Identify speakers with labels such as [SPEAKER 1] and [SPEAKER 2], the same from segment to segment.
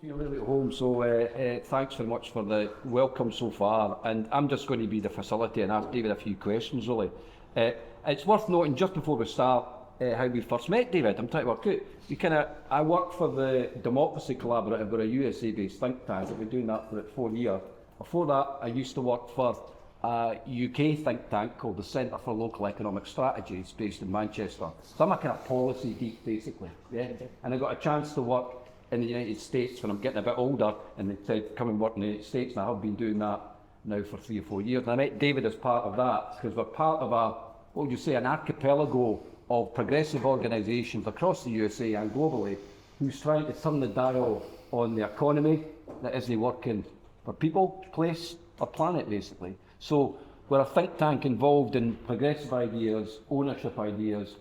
[SPEAKER 1] You're really at home, so thanks very much for the welcome so far. And I'm just going to be the facility and ask David a few questions, really. It's worth noting, just before we start, how we first met, David. I'm trying to work out. I work for the Democracy Collaborative, we're a USA-based think tank. I've been doing that for about 4 years. Before that, I used to work for a UK think tank called the Centre for Local Economic Strategies, based in Manchester. So I'm a kind of policy geek, basically. Yeah? And I got a chance to work in the United States when I'm getting a bit older, and they said, come and work in the United States, and I have been doing that now for 3 or 4 years. And I met David as part of that, because we're part of what would you say, an archipelago of progressive organisations across the USA and globally, who's trying to turn the dial on the economy that isn't working for people, place, or planet, basically. So we're a think tank involved in progressive ideas, ownership ideas,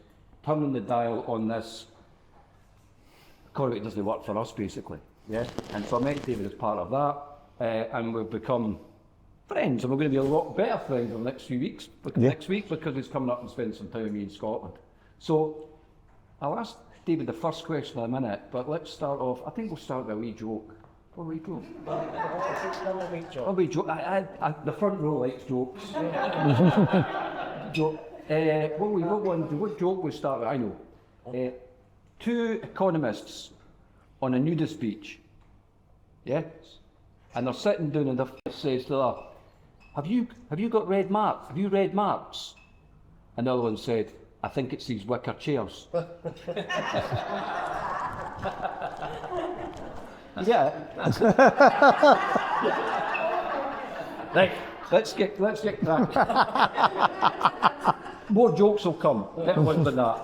[SPEAKER 1] turning the dial on this economy that doesn't work for us, basically. Yeah. And so I met David as part of that, and we've become friends, and we're going to be a lot better friends in the next few weeks, next week, because he's coming up and spending some time with me in Scotland. So I'll ask David the first question in a minute, but let's start off. I think we'll start with a wee joke. What wee joke? A wee joke. The front row likes jokes. Joke. What joke we start with? I know. 2 economists on a nudist beach. Yes? And they're sitting down, and the first says to the other, have you got red marks? Have you red marks? And the other one said, I think it's these wicker chairs. Yeah. Right, let's get cracking. More jokes will come. Better ones than that.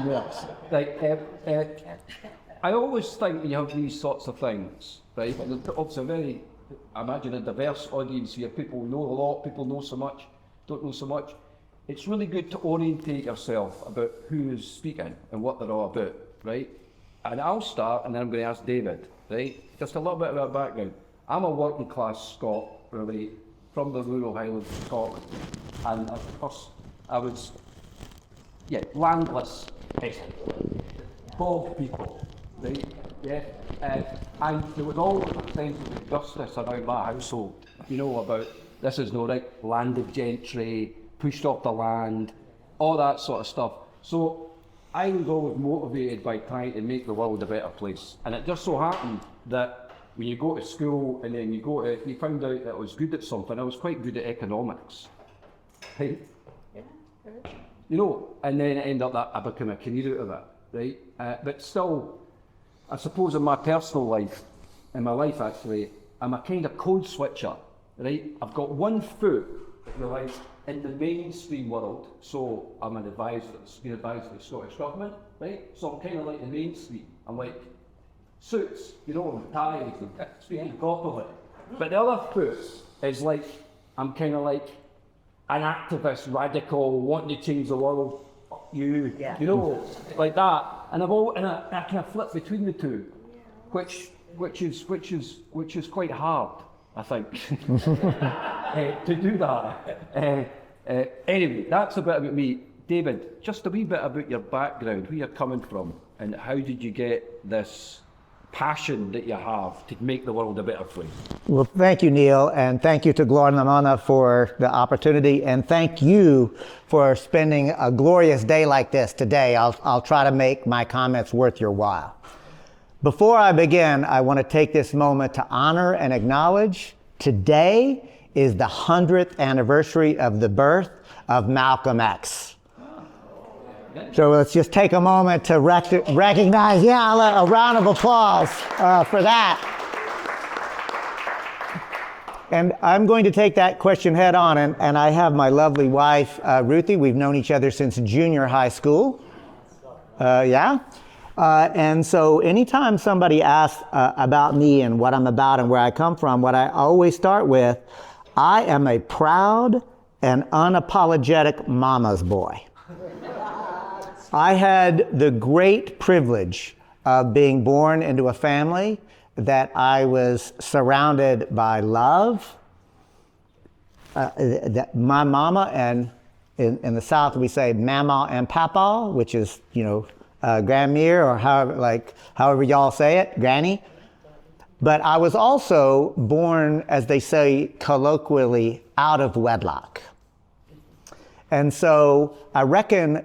[SPEAKER 1] Yes. Right. I always think when you have these sorts of things, right? There's obviously I imagine a diverse audience here. People know a lot. People know so much. Don't know so much. It's really good to orientate yourself about who is speaking and what they're all about, right? And I'll start, and then I'm going to ask David, right? Just a little bit of our background. I'm a working class Scot, really, from the rural Highlands of Scotland, and I was, landless peasant, bog people, right? Yeah, and there was always a sense of injustice around my household, about this is no right, landed gentry, pushed off the land, all that sort of stuff. So I was always motivated by trying to make the world a better place. And it just so happened that when you go to school and then you found out that I was good at something, I was quite good at economics. Right? And then it ended up that I became a career out of it, right? But still, I suppose in my personal life, actually, I'm a kind of code switcher, right? I've got one foot, in the mainstream world, so I'm an advisor, been advisor to the Scottish Government, right? So I'm kind of like the mainstream. I'm like suits, and ties, and speaking properly. But the other foot is like, I'm kind of like an activist, radical, wanting to change the world. Like that. And I kind of flip between the two, which is quite hard, I think, to do that. Anyway, that's a bit about me. David, just a wee bit about your background, where you're coming from, and how did you get this passion that you have to make the world a better place?
[SPEAKER 2] Well, thank you, Neil, and thank you to Glór na Mona for the opportunity, and thank you for spending a glorious day like this today. I'll try to make my comments worth your while. Before I begin, I want to take this moment to honor and acknowledge today is the 100th anniversary of the birth of Malcolm X. So let's just take a moment to recognize, a round of applause for that. And I'm going to take that question head on, and I have my lovely wife, Ruthie. We've known each other since junior high school. And so anytime somebody asks about me and what I'm about and where I come from, what I always start with, I am a proud and unapologetic mama's boy. I had the great privilege of being born into a family that I was surrounded by love. That my mama, and in the South we say mama and papa, which is, grandmere, or however y'all say it, granny. but I was also born, as they say colloquially, out of wedlock. And so I reckon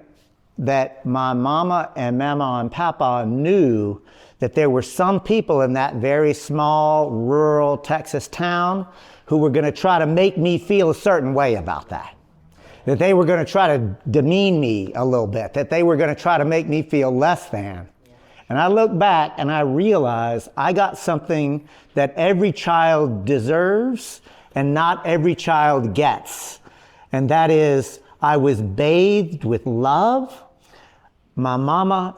[SPEAKER 2] that my mama and papa knew that there were some people in that very small rural Texas town who were going to try to make me feel a certain way about that. That they were going to try to demean me a little bit, that they were going to try to make me feel less than. And I look back and I realize I got something that every child deserves and not every child gets. And that is, I was bathed with love. My mama,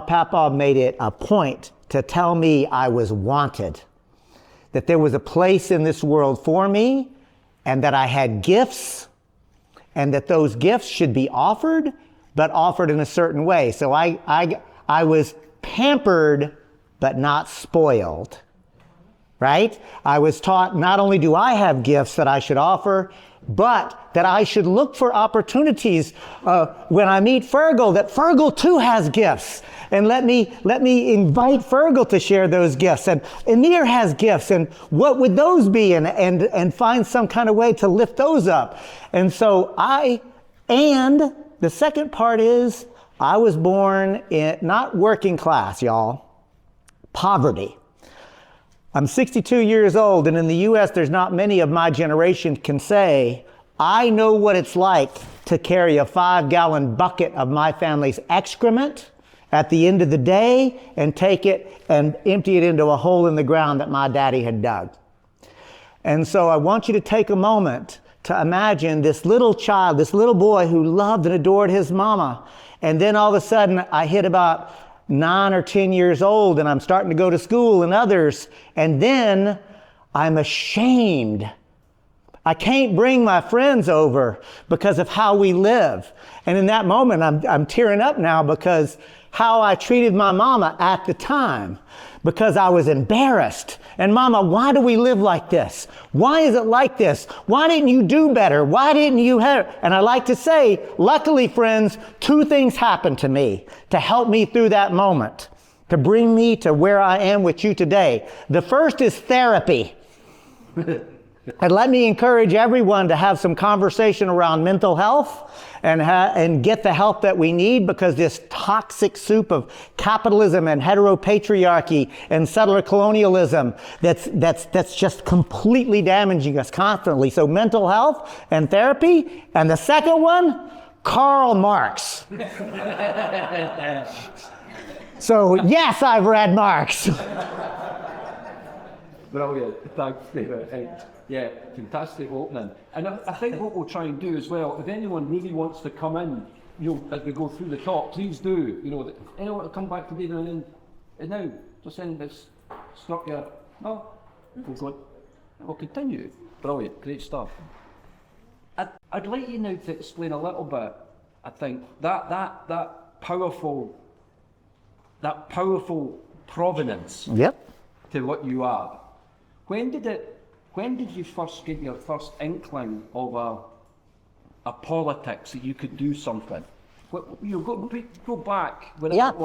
[SPEAKER 2] papa made it a point to tell me I was wanted, that there was a place in this world for me, and that I had gifts, and that those gifts should be offered, but offered in a certain way. So I was pampered, but not spoiled, right? I was taught not only do I have gifts that I should offer, but that I should look for opportunities when I meet Fergal, that Fergal too has gifts. And let me invite Fergal to share those gifts. And Emir has gifts, and what would those be? And find some kind of way to lift those up. And so and the second part is, I was born in not working class, y'all, poverty. I'm 62 years old, and in the U.S., there's not many of my generation can say, I know what it's like to carry a 5-gallon bucket of my family's excrement at the end of the day and take it and empty it into a hole in the ground that my daddy had dug. And so I want you to take a moment to imagine this little child, this little boy who loved and adored his mama. And then all of a sudden I hit about 9 or 10 years old, and I'm starting to go to school and others, and then I'm ashamed. I can't bring my friends over because of how we live. And in that moment, I'm tearing up now because how I treated my mama at the time, because I was embarrassed. And mama, why do we live like this? Why is it like this? Why didn't you do better? Why didn't you have? And I like to say, luckily, friends, 2 things happened to me to help me through that moment, to bring me to where I am with you today. The first is therapy. And let me encourage everyone to have some conversation around mental health and get the help that we need, because this toxic soup of capitalism and heteropatriarchy and settler colonialism that's just completely damaging us constantly. So mental health and therapy. And the second one, Karl Marx. So yes, I've read Marx.
[SPEAKER 1] Brilliant, thanks, David. Yeah, fantastic opening. And I think what we'll try and do as well, if anyone really wants to come in, as we go through the talk, please do. Anyone want to come back to David and now, just in this struck your, no? We'll continue. Brilliant, great stuff. I'd like you now to explain a little bit, I think, that powerful provenance to what you are. When did you first get your first inkling of a politics that you could do something? Go back. That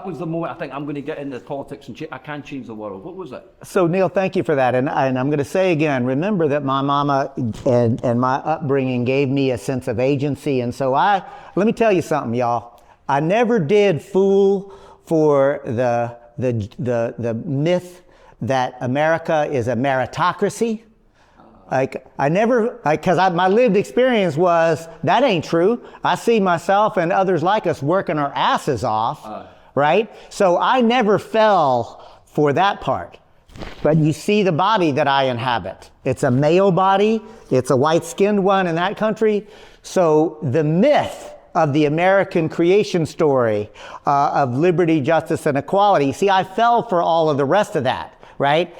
[SPEAKER 1] was the moment I think I'm going to get into politics and I can change the world. What was it? So
[SPEAKER 2] Neil, thank you for that. And I'm going to say again, remember that my mama and my upbringing gave me a sense of agency. And so let me tell you something, y'all. I never did fool for the myth that America is a meritocracy. My lived experience was, that ain't true. I see myself and others like us working our asses off, right? So I never fell for that part. But you see the body that I inhabit. It's a male body. It's a white-skinned one in that country. So the myth of the American creation story of liberty, justice, and equality, see, I fell for all of the rest of that. Right?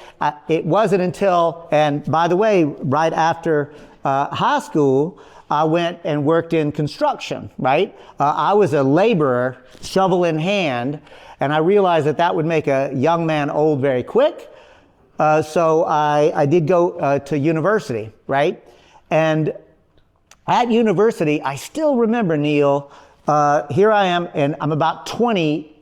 [SPEAKER 2] It wasn't until, and by the way, right after high school, I went and worked in construction, right? I was a laborer, shovel in hand, and I realized that would make a young man old very quick. So I did go to university, right? And at university, I still remember, Neil, here I am, and I'm about 20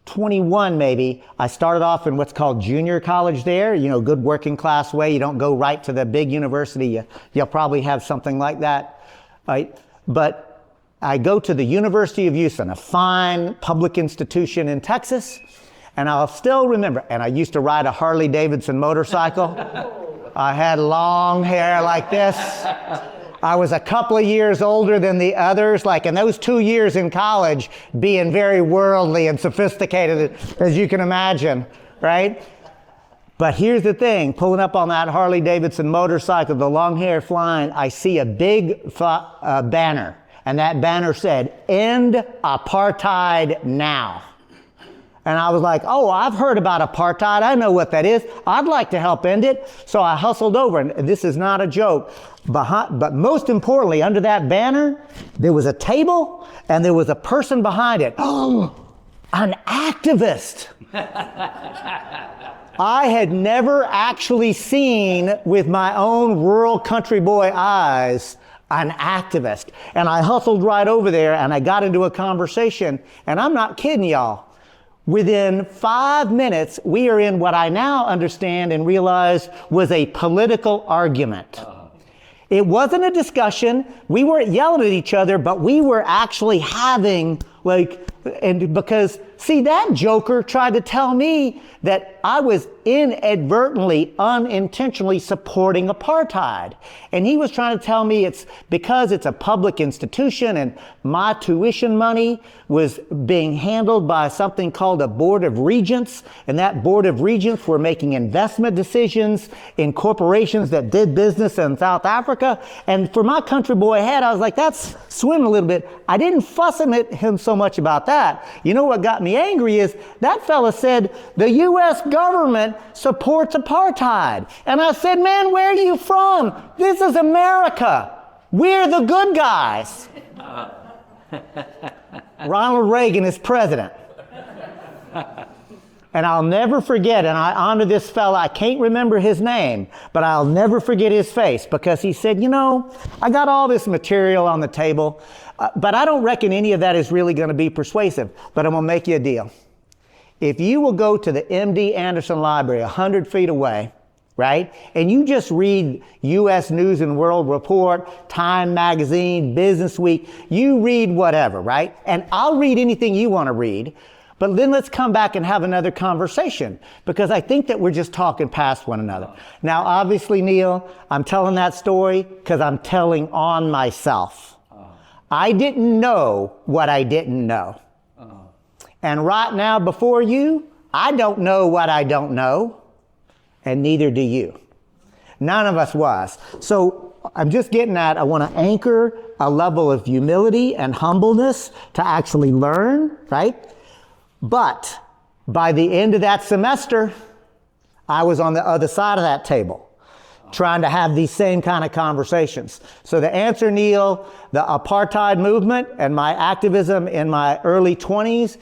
[SPEAKER 2] 21 maybe, I started off in what's called junior college there, you know, good working class way. You don't go right to the big university. You'll probably have something like that, right? But I go to the University of Houston, a fine public institution in Texas, and I'll still remember, and I used to ride a Harley Davidson motorcycle. I had long hair like this. I was a couple of years older than the others, like in those 2 years in college, being very worldly and sophisticated, as you can imagine, right? But here's the thing, pulling up on that Harley Davidson motorcycle, the long hair flying, I see a big banner, and that banner said, "End apartheid now." And I was like, oh, I've heard about apartheid. I know what that is. I'd like to help end it. So I hustled over, and this is not a joke. But most importantly, under that banner, there was a table, and there was a person behind it. Oh, an activist. I had never actually seen with my own rural country boy eyes an activist. And I hustled right over there, and I got into a conversation, and I'm not kidding y'all. Within 5 minutes, we are in what I now understand and realize was a political argument. It wasn't a discussion. We weren't yelling at each other, but we were actually having because see, that joker tried to tell me that I was inadvertently, unintentionally supporting apartheid. And he was trying to tell me it's because it's a public institution and my tuition money was being handled by something called a board of regents. And that board of regents were making investment decisions in corporations that did business in South Africa. And for my country boy head, I was like, that's swimming a little bit. I didn't fuss at him so much about that. You know what got me angry is that fella said the U.S. government supports apartheid. And I said, man, where are you from? This is America. We're the good guys. Ronald Reagan is president. And I'll never forget, and I honor this fella, I can't remember his name, but I'll never forget his face because he said, you know, I got all this material on the table, but I don't reckon any of that is really going to be persuasive, but I'm going to make you a deal. If you will go to the M.D. Anderson Library 100 feet away, right, and you just read U.S. News and World Report, Time Magazine, Business Week, you read whatever, right, and I'll read anything you want to read. But then let's come back and have another conversation because I think that we're just talking past one another. Now, obviously, Neil, I'm telling that story because I'm telling on myself. I didn't know what I didn't know. And right now before you, I don't know what I don't know, and neither do you. None of us was. So I'm just getting at, I want to anchor a level of humility and humbleness to actually learn, right? But by the end of that semester, I was on the other side of that table trying to have these same kind of conversations. So the answer, Neil, the apartheid movement and my activism in my early 20s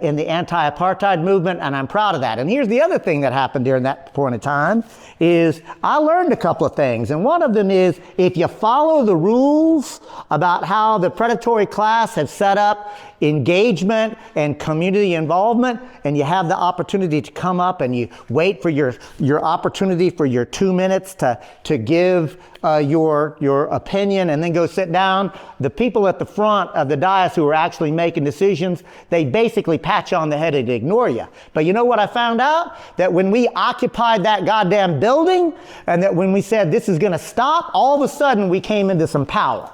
[SPEAKER 2] in the anti-apartheid movement, and I'm proud of that. And here's the other thing that happened during that point of time is I learned a couple of things. And one of them is if you follow the rules about how the predatory class have set up engagement and community involvement, and you have the opportunity to come up and you wait for your opportunity for your 2 minutes to give your opinion and then go sit down. The people at the front of the dais who are actually making decisions, they basically pat you on the head and ignore you. But you know what I found out? That when we occupied that goddamn building and that when we said this is going to stop, all of a sudden we came into some power.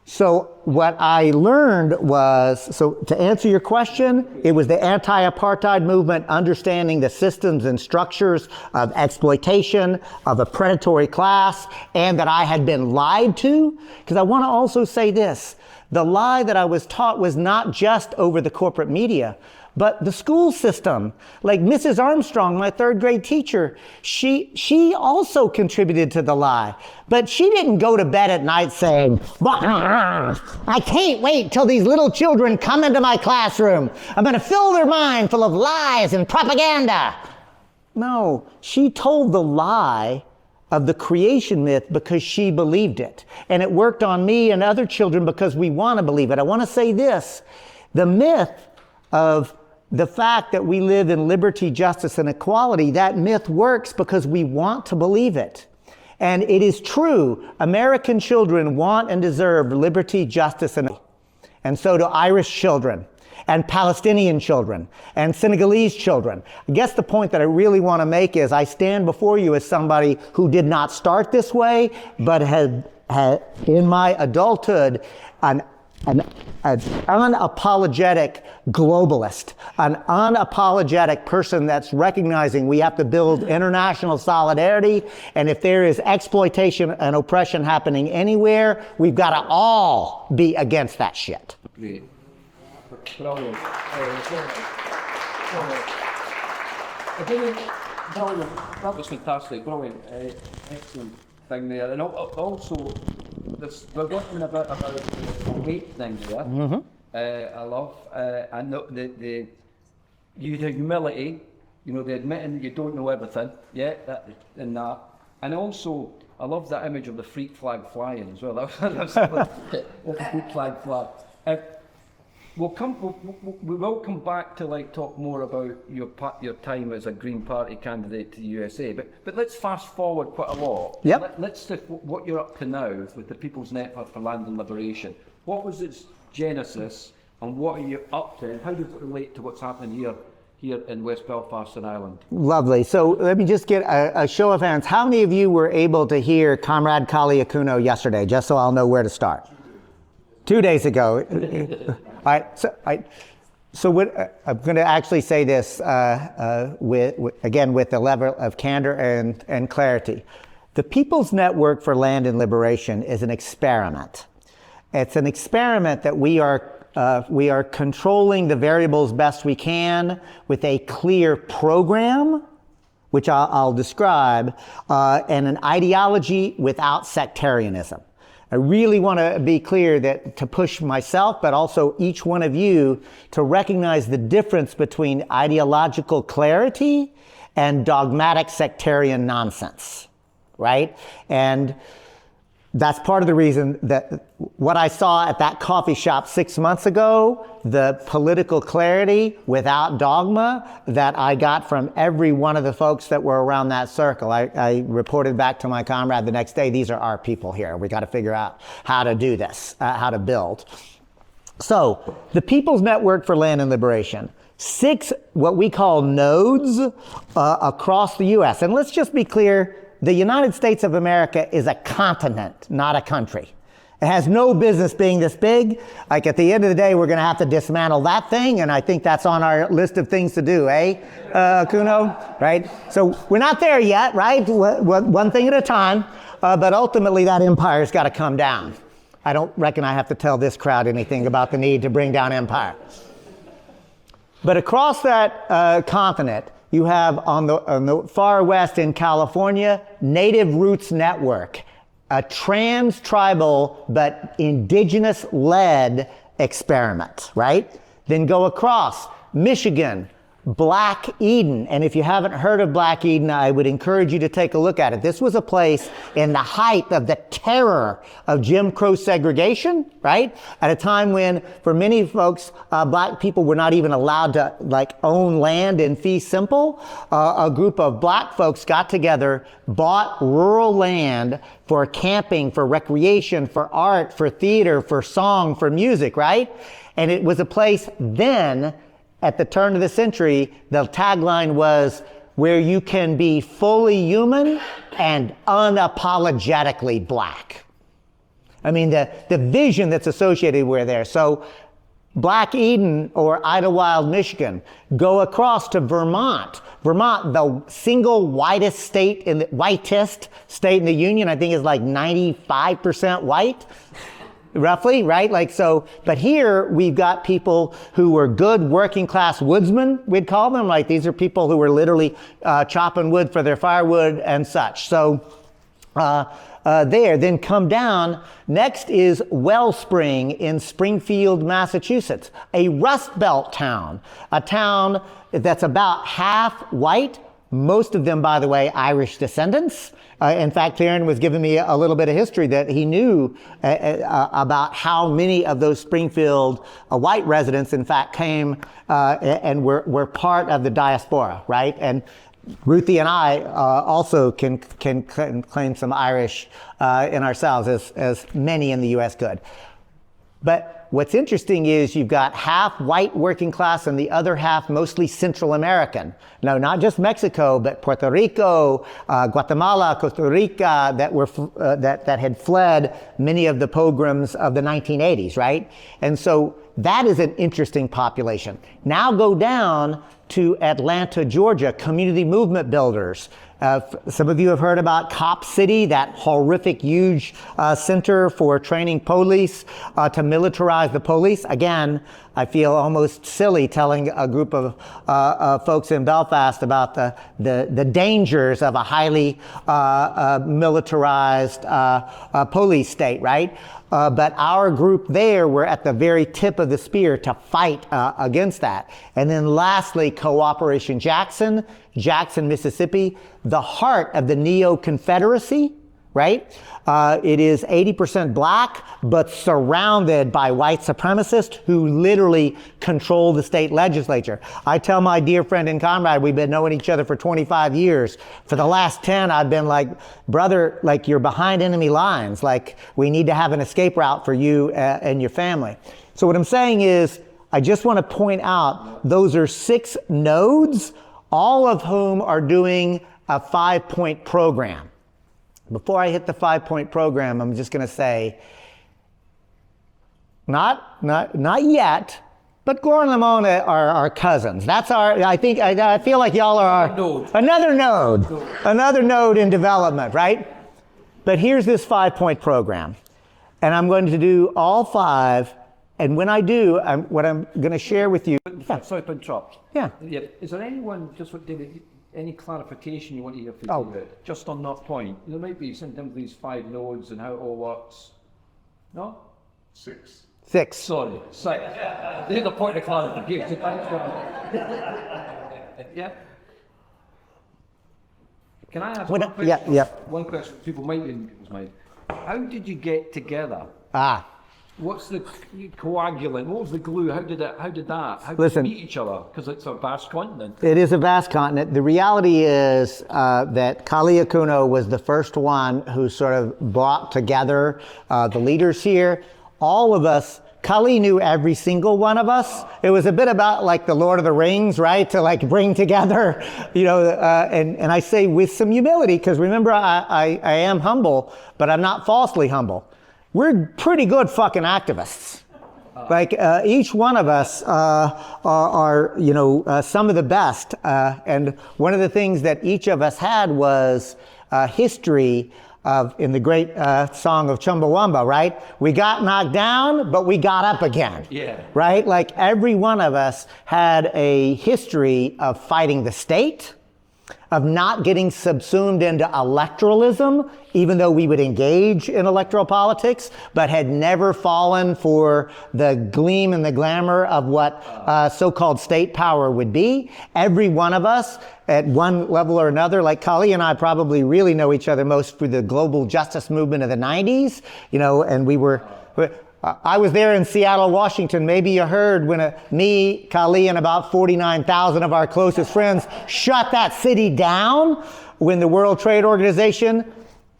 [SPEAKER 2] So what I learned was, so to answer your question, it was the anti-apartheid movement, understanding the systems and structures of exploitation of a predatory class, and that I had been lied to. Because I want to also say this, the lie that I was taught was not just over the corporate media, but the school system. Like Mrs. Armstrong, my third grade teacher, she also contributed to the lie. But she didn't go to bed at night saying, I can't wait till these little children come into my classroom. I'm going to fill their mind full of lies and propaganda. No, she told the lie of the creation myth because she believed it. And it worked on me and other children because we want to believe it. I want to say this, the myth of the fact that we live in liberty, justice, and equality. That myth works because we want to believe it. And it is true. American children want and deserve liberty, justice, and so do Irish children, and Palestinian children, and Senegalese children. I guess the point that I really want to make is I stand before you as somebody who did not start this way, but had in my adulthood an unapologetic globalist, an unapologetic person that's recognizing we have to build international solidarity, and if there is exploitation and oppression happening anywhere, we've got to all be against that shit.
[SPEAKER 1] Great. Brilliant. That was fantastic. Brilliant. Excellent thing there. And also, we're talking about the weight thing there. I love, and the humility, the admitting that you don't know everything, and also, I love that image of the freak flag flying as well. That's the freak flag flag. We will come back to talk more about your time as a Green Party candidate to the USA, but let's fast forward quite a lot.
[SPEAKER 2] Yep.
[SPEAKER 1] Let's see what you're up to now with the People's Network for Land and Liberation. What was its genesis, and what are you up to, and how does it relate to what's happening here in West Belfast and Ireland?
[SPEAKER 2] Lovely. So let me just get a show of hands. How many of you were able to hear Comrade Kali Akuno yesterday, just so I'll know where to start? 2 days ago. All right, so what, I'm going to actually say this with the level of candor and clarity. The People's Network for Land and Liberation is an experiment. It's an experiment that we are controlling the variables best we can with a clear program, which I'll describe, and an ideology without sectarianism. I really want to be clear that to push myself, but also each one of you, to recognize the difference between ideological clarity and dogmatic sectarian nonsense, right? And that's part of the reason that what I saw at that coffee shop 6 months ago, the political clarity without dogma that I got from every one of the folks that were around that circle. I reported back to my comrade the next day, these are our people here. We got to figure out how to do this, how to build. So the People's Network for Land and Liberation, 6 what we call nodes across the U.S. And let's just be clear, the United States of America is a continent, not a country. It has no business being this big. Like at the end of the day, we're going to have to dismantle that thing, and I think that's on our list of things to do, Kuno? Right? So we're not there yet, right? One thing at a time, but ultimately that empire's got to come down. I don't reckon I have to tell this crowd anything about the need to bring down empire. But across that continent, you have on the far west in California, Native Roots Network, a trans-tribal but indigenous-led experiment, right? Then go across Michigan, Black Eden. And if you haven't heard of Black Eden, I would encourage you to take a look at it. This was a place in the height of the terror of Jim Crow segregation, right? At a time when, for many folks, black people were not even allowed to own land in fee simple. A group of black folks got together, bought rural land for camping, for recreation, for art, for theater, for song, for music, right? And it was a place then, at the turn of the century, the tagline was, where you can be fully human and unapologetically black. I mean, the vision that's associated with there. So Black Eden or Idlewild, Michigan, go across to Vermont. Vermont, the single whitest state whitest state in the Union, I think is like 95% white. Roughly, right? But here we've got people who were good working class woodsmen, we'd call them. These are people who were literally chopping wood for their firewood and such. So then come down. Next is Wellspring in Springfield, Massachusetts, a Rust Belt town, a town that's about half white, most of them, by the way, Irish descendants. In fact, Aaron was giving me a little bit of history that he knew about how many of those Springfield white residents, in fact, came and were part of the diaspora, right? And Ruthie and I also can claim some Irish in ourselves, as many in the U.S. could. But what's interesting is you've got half white working class and the other half mostly Central American. No, not just Mexico, but Puerto Rico, Guatemala, Costa Rica, that had fled many of the pogroms of the 1980s, right? And so that is an interesting population. Now go down to Atlanta, Georgia, community movement builders. Some of you have heard about Cop City, that horrific, huge center for training police to militarize the police. Again, I feel almost silly telling a group of folks in Belfast about the dangers of a highly militarized police state, right? But our group there were at the very tip of the spear to fight against that. And then lastly, Cooperation Jackson, Mississippi, the heart of the Neo-Confederacy, right? It is 80% black, but surrounded by white supremacists who literally control the state legislature. I tell my dear friend and comrade, we've been knowing each other for 25 years. For the last 10, I've been like, brother, like you're behind enemy lines. Like we need to have an escape route for you and your family. So what I'm saying is, I just want to point out, those are 6 nodes, all of whom are doing a 5-point program. Before I hit the 5-point program, I'm just going to say, not yet, but Glór na Móna are our cousins. That's I feel like y'all are another node in development, right? But here's this 5-point program. And I'm going to do all 5. And when I do, what I'm going to share with you.
[SPEAKER 1] Sorry to interrupt.
[SPEAKER 2] Yeah.
[SPEAKER 1] Is there anyone, any clarification you want to hear from David, just on that point? There might be sometimes these 5 nodes and how it all works. No?
[SPEAKER 3] 6.
[SPEAKER 1] Sorry. There's the point of clarification. Thanks for Yeah. Can I ask one question? One question people might be in people's mind. How did you get together? What's the coagulant? What was the glue? How did you meet each other? Because it's a vast continent.
[SPEAKER 2] It is a vast continent. The reality is that Kali Akuno was the first one who sort of brought together the leaders here. All of us, Kali knew every single one of us. It was a bit about like the Lord of the Rings, right? To like bring together, and I say with some humility, because remember, I am humble, but I'm not falsely humble. We're pretty good fucking activists. Like each one of us are some of the best. And one of the things that each of us had was history in the great song of Chumbawamba, right? We got knocked down, but we got up again.
[SPEAKER 1] Yeah.
[SPEAKER 2] Right? Like every one of us had a history of fighting the state, of not getting subsumed into electoralism, even though we would engage in electoral politics, but had never fallen for the gleam and the glamour of what so-called state power would be. Every one of us, at one level or another, like Kali and I probably really know each other most through the global justice movement of the 90s, and we were... I was there in Seattle, Washington. Maybe you heard when me, Kali, and about 49,000 of our closest friends shut that city down when the World Trade Organization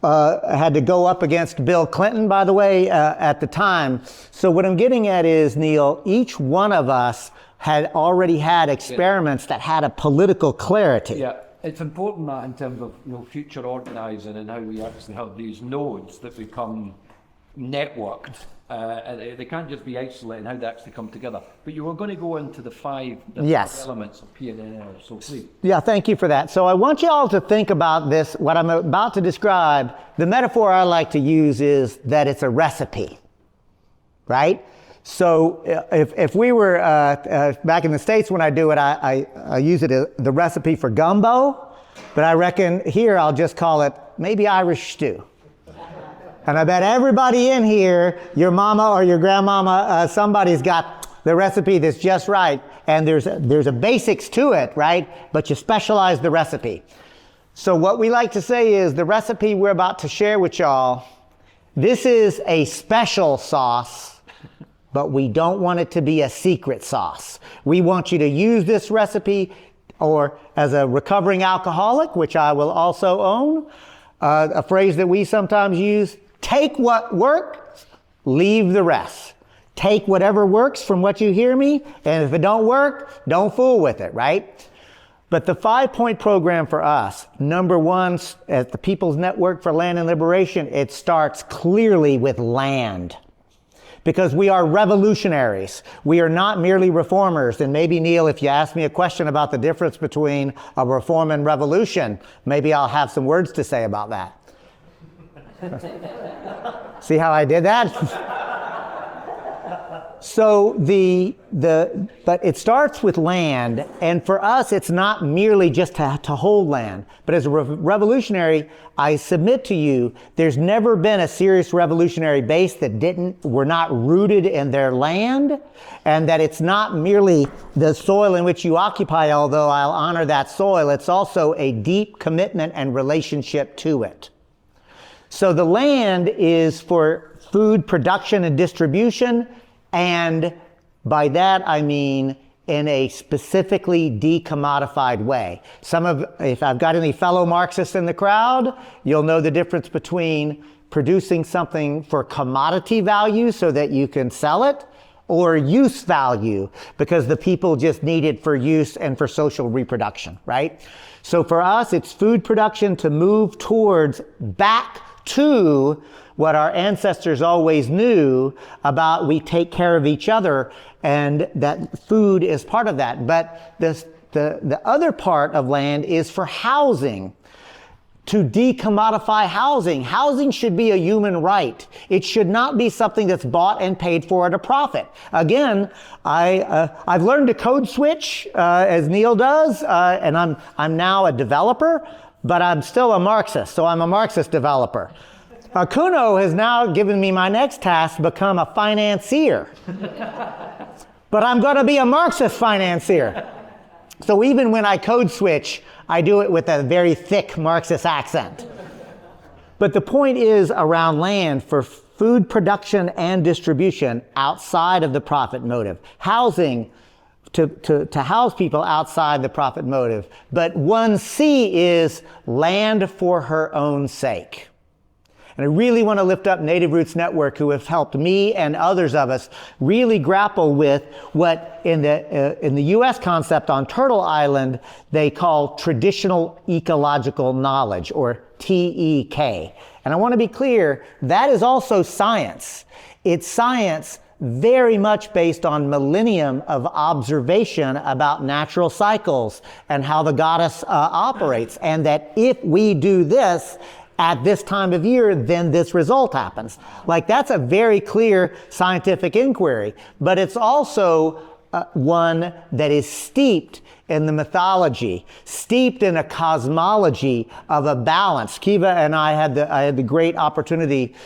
[SPEAKER 2] had to go up against Bill Clinton, by the way, at the time. So what I'm getting at is, Neil, each one of us had already had experiments that had a political clarity.
[SPEAKER 1] Yeah, it's important that in terms of future organising and how we actually have these nodes that become networked. They can't just be isolated, how they actually come together. But you were going to go into the 5 elements of PNL, so please.
[SPEAKER 2] Yeah, thank you for that. So I want you all to think about this. What I'm about to describe, the metaphor I like to use is that it's a recipe, right? So if we were back in the States when I do it, I use it as the recipe for gumbo, but I reckon here I'll just call it maybe Irish stew. And I bet everybody in here, your mama or your grandmama, somebody's got the recipe that's just right. And there's a basics to it, right? But you specialize the recipe. So what we like to say is the recipe we're about to share with y'all, this is a special sauce, but we don't want it to be a secret sauce. We want you to use this recipe, or as a recovering alcoholic, which I will also own, a phrase that we sometimes use, take what works, leave the rest. Take whatever works from what you hear me, and if it don't work, don't fool with it, right? But the 5-point program for us, number one, at the People's Network for Land and Liberation, it starts clearly with land. Because we are revolutionaries. We are not merely reformers. And maybe, Neil, if you ask me a question about the difference between a reform and revolution, maybe I'll have some words to say about that. See how I did that? So but it starts with land, and for us, it's not merely just to hold land. But as a revolutionary, I submit to you, there's never been a serious revolutionary base that were not rooted in their land, and that it's not merely the soil in which you occupy, although I'll honor that soil, it's also a deep commitment and relationship to it. So the land is for food production and distribution, and by that I mean in a specifically decommodified way. If I've got any fellow Marxists in the crowd, you'll know the difference between producing something for commodity value so that you can sell it, or use value because the people just need it for use and for social reproduction, right? So for us, it's food production to move towards back to what our ancestors always knew about, we take care of each other, and that food is part of that. But the other part of land is for housing, to decommodify housing. Housing should be a human right. It should not be something that's bought and paid for at a profit. Again, I've learned to code switch, as Neil does, and I'm now a developer, but I'm still a Marxist, so I'm a Marxist developer. Kuno has now given me my next task, become a financier. But I'm going to be a Marxist financier. So even when I code switch, I do it with a very thick Marxist accent. But the point is around land for food production and distribution outside of the profit motive. Housing to house people outside the profit motive. But 1C is land for her own sake. And I really want to lift up Native Roots Network, who have helped me and others of us really grapple with what in the U.S. concept on Turtle Island they call traditional ecological knowledge, or TEK. And I want to be clear, that is also science. It's science very much based on millennium of observation about natural cycles and how the goddess operates, and that if we do this at this time of year, then this result happens. Like, that's a very clear scientific inquiry, but it's also one that is steeped in the mythology, steeped in a cosmology of a balance. Kiva and I had the great opportunity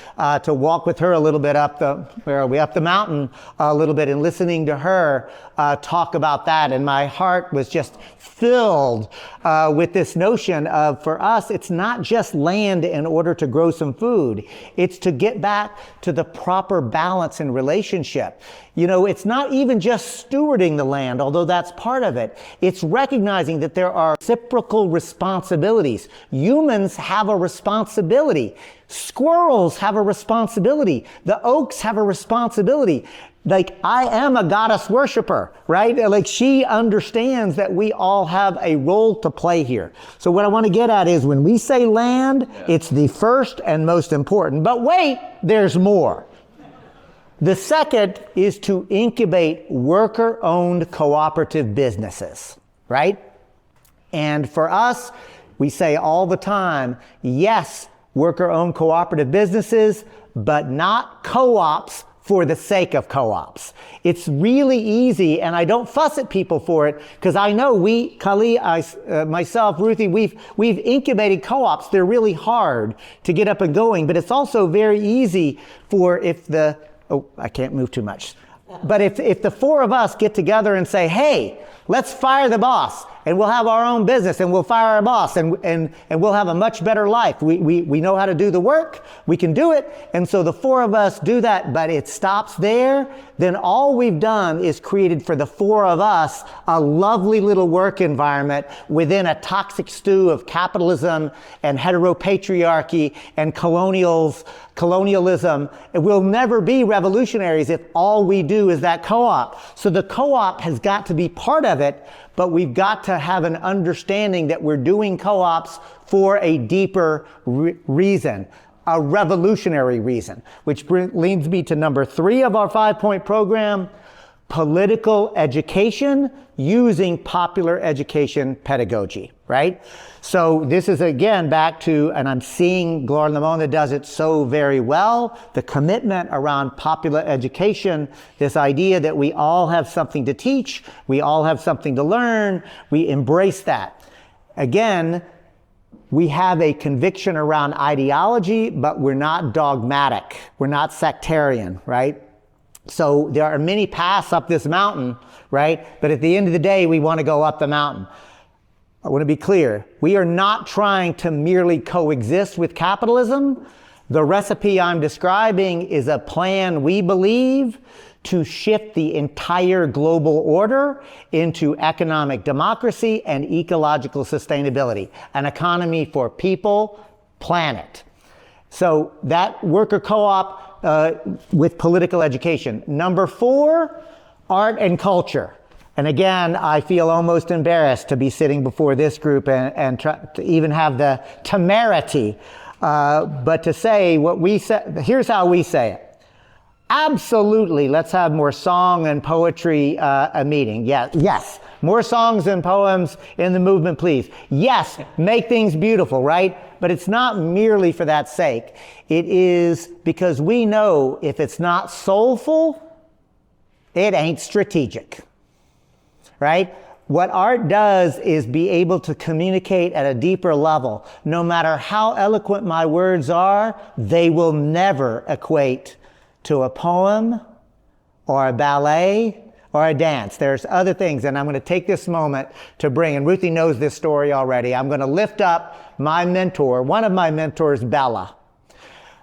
[SPEAKER 2] to walk with her a little bit up the mountain a little bit, and listening to her talk about that, and my heart was just filled with this notion of, for us, it's not just land in order to grow some food. It's to get back to the proper balance and relationship. You know, it's not even just stewarding the land, although that's part of it. It's recognizing that there are reciprocal responsibilities. Humans have a responsibility. Squirrels have a responsibility. The oaks have a responsibility. Like, I am a goddess worshiper, right? Like, she understands that we all have a role to play here. So what I want to get at is, when we say land, it's the first and most important. But wait, there's more. The second is to incubate worker-owned cooperative businesses, right? And for us, we say all the time, yes, worker-owned cooperative businesses, but not co-ops for the sake of co-ops. It's really easy, and I don't fuss at people for it, because I know Kali, myself, Ruthie, we've incubated co-ops. They're really hard to get up and going, but it's also very easy for I can't move too much. But if the four of us get together and say, hey, let's fire the boss, and we'll have our own business, and we'll fire our boss, and we'll have a much better life. We know how to do the work. We can do it. And so the four of us do that, but it stops there. Then all we've done is created for the four of us a lovely little work environment within a toxic stew of capitalism and heteropatriarchy and colonialism. It will never be revolutionaries if all we do is that co-op. So the co-op has got to be part of it, but we've got to have an understanding that we're doing co-ops for a deeper reason, a revolutionary reason, which leads me to number 3 of our 5-point program, political education using popular education pedagogy, right? So this is again back to, and I'm seeing Glór na Móna does it so very well, the commitment around popular education, this idea that we all have something to teach, we all have something to learn, we embrace that. Again, we have a conviction around ideology, but we're not dogmatic, we're not sectarian, right? So there are many paths up this mountain, right? But at the end of the day, we want to go up the mountain. I want to be clear. We are not trying to merely coexist with capitalism. The recipe I'm describing is a plan we believe to shift the entire global order into economic democracy and ecological sustainability, an economy for people, planet. So that worker co-op with political education. Number 4, art and culture. And again, I feel almost embarrassed to be sitting before this group and try to even have the temerity, but to say what we say, here's how we say it. Absolutely, let's have more song and poetry a meeting. Yeah, yes, more songs and poems in the movement, please. Yes, make things beautiful, right? But it's not merely for that sake. It is because we know if it's not soulful, it ain't strategic, right? What art does is be able to communicate at a deeper level. No matter how eloquent my words are, they will never equate to a poem or a ballet or a dance. There's other things, and I'm going to take this moment to bring, and Ruthie knows this story already, I'm going to lift up my mentor, one of my mentors, Bella.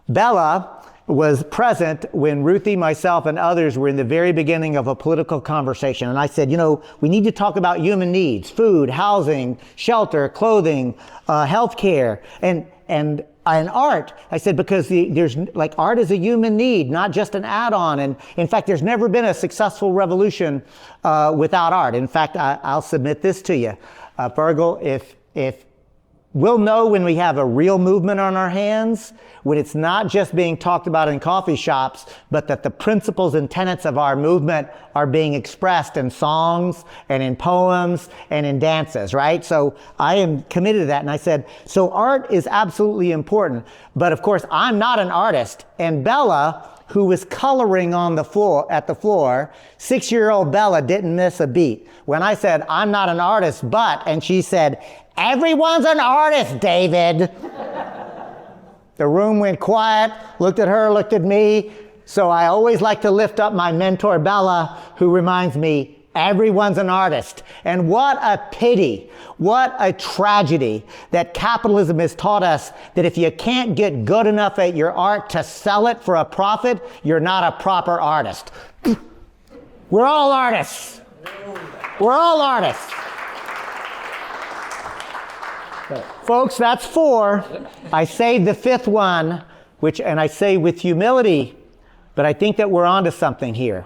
[SPEAKER 2] Bella was present when Ruthie, myself, and others were in the very beginning of a political conversation. And I said, you know, we need to talk about human needs, food, housing, shelter, clothing, healthcare, and art. I said, because there's like art is a human need, not just an add-on. And in fact, there's never been a successful revolution without art. In fact, I'll submit this to you. Fergal, if we'll know when we have a real movement on our hands, when it's not just being talked about in coffee shops, but that the principles and tenets of our movement are being expressed in songs and in poems and in dances, right? So I am committed to that. And I said, so art is absolutely important. But of course, I'm not an artist. And Bella, who was coloring on the floor, at the floor, 6-year-old Bella didn't miss a beat. When I said, I'm not an artist, but, and she said, everyone's an artist, David. The room went quiet, looked at her, looked at me. So I always like to lift up my mentor, Bella, who reminds me, everyone's an artist. And what a pity, what a tragedy that capitalism has taught us that if you can't get good enough at your art to sell it for a profit, you're not a proper artist. We're all artists. We're all artists. Folks, that's 4. I saved the 5th one, and I say with humility, but I think that we're onto something here.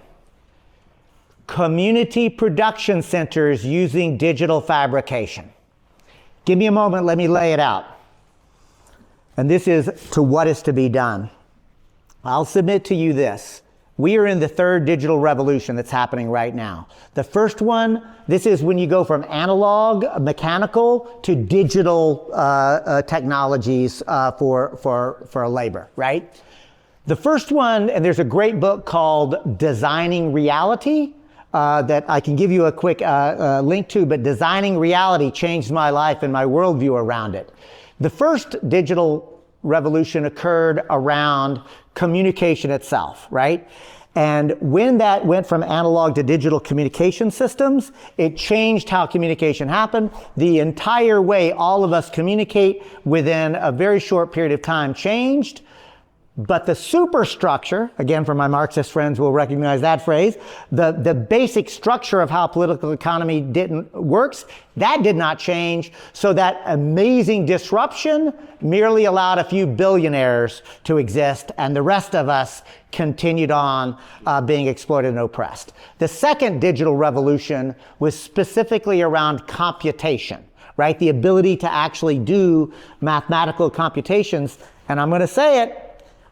[SPEAKER 2] Community production centers using digital fabrication. Give me a moment, let me lay it out. And this is to what is to be done. I'll submit to you this. We are in the 3rd digital revolution that's happening right now. The first one, this is when you go from analog, mechanical, to digital technologies for labor, right? The first one, and there's a great book called Designing Reality that I can give you a quick link to, but Designing Reality changed my life and my worldview around it. The first digital revolution occurred around communication itself, right? And when that went from analog to digital communication systems, it changed how communication happened. The entire way all of us communicate within a very short period of time changed. But the superstructure, again, for my Marxist friends will recognize that phrase, the basic structure of how political economy works, that did not change. So that amazing disruption merely allowed a few billionaires to exist, and the rest of us continued on being exploited and oppressed. The second digital revolution was specifically around computation, right? The ability to actually do mathematical computations. And I'm going to say it,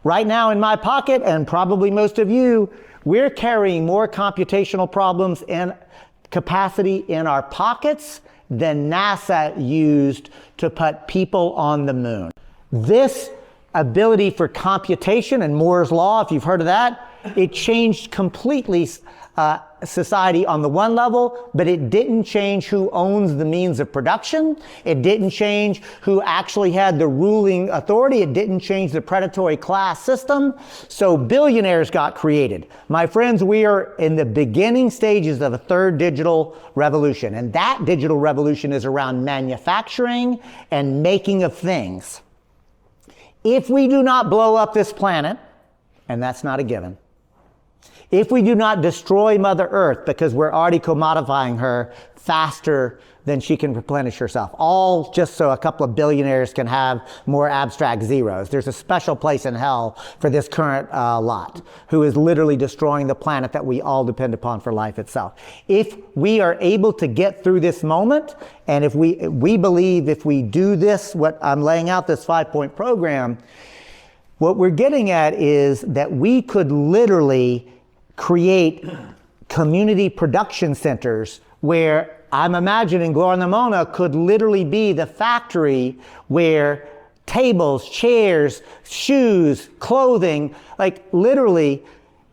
[SPEAKER 2] right now in my pocket, and probably most of you, we're carrying more computational problems and capacity in our pockets than NASA used to put people on the moon. This ability for computation and Moore's law, if you've heard of that, it changed completely society on the one level, but it didn't change who owns the means of production. It didn't change who actually had the ruling authority. It didn't change the predatory class system. So billionaires got created. My friends, we are in the beginning stages of a third digital revolution, and that digital revolution is around manufacturing and making of things. If we do not blow up this planet, and that's not a given, if we do not destroy Mother Earth, because we're already commodifying her faster than she can replenish herself, all just so a couple of billionaires can have more abstract zeros. There's a special place in hell for this current lot, who is literally destroying the planet that we all depend upon for life itself. If we are able to get through this moment, and if we believe if we do this, what I'm laying out, this 5-point program, what we're getting at is that we could literally create community production centers where I'm imagining Glór-na-Móna could literally be the factory where tables, chairs, shoes, clothing, like literally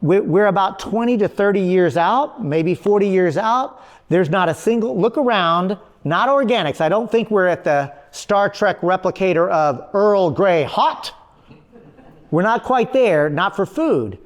[SPEAKER 2] we're about 20 to 30 years out, maybe 40 years out. There's not a single, look around, not organics. I don't think we're at the Star Trek replicator of Earl Grey hot. We're not quite there, not for food.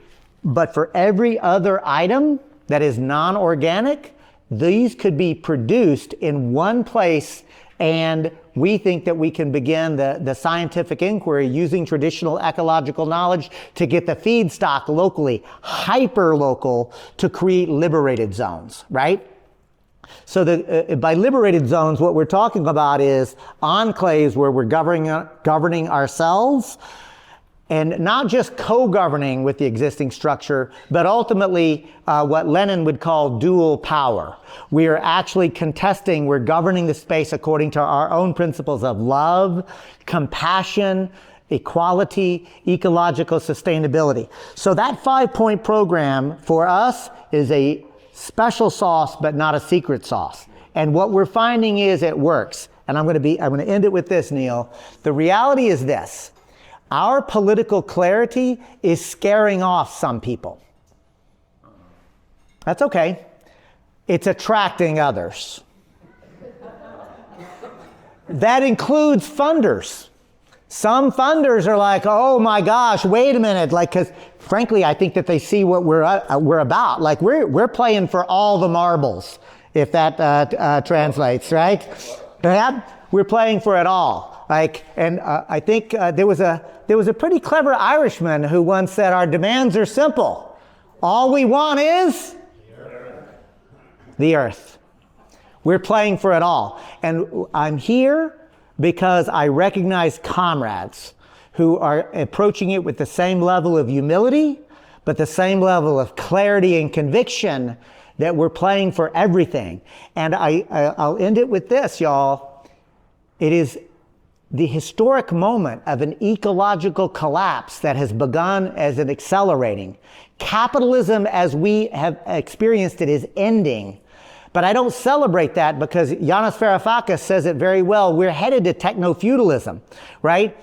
[SPEAKER 2] But for every other item that is non-organic, these could be produced in one place, and we think that we can begin the scientific inquiry using traditional ecological knowledge to get the feedstock locally, hyper-local, to create liberated zones, right? So by liberated zones, what we're talking about is enclaves where we're governing ourselves, and not just co-governing with the existing structure, but ultimately what Lenin would call dual power. We are actually contesting, we're governing the space according to our own principles of love, compassion, equality, ecological sustainability. So that 5-point program for us is a special sauce, but not a secret sauce. And what we're finding is it works. And I'm going to end it with this, Neil. The reality is this. Our political clarity is scaring off some people. That's okay. It's attracting others. That includes funders. Some funders are like, oh my gosh, wait a minute. Like, because frankly, I think that they see what we're about. Like, we're playing for all the marbles, if that translates, right? We're playing for it all. Like, and I think there was a pretty clever Irishman who once said, our demands are simple. All we want is the earth. We're playing for it all. And I'm here because I recognize comrades who are approaching it with the same level of humility, but the same level of clarity and conviction that we're playing for everything. And I'll end it with this, y'all. It is the historic moment of an ecological collapse that has begun as an accelerating. Capitalism as we have experienced it is ending. But I don't celebrate that because Yanis Varoufakis says it very well. We're headed to techno-feudalism, right?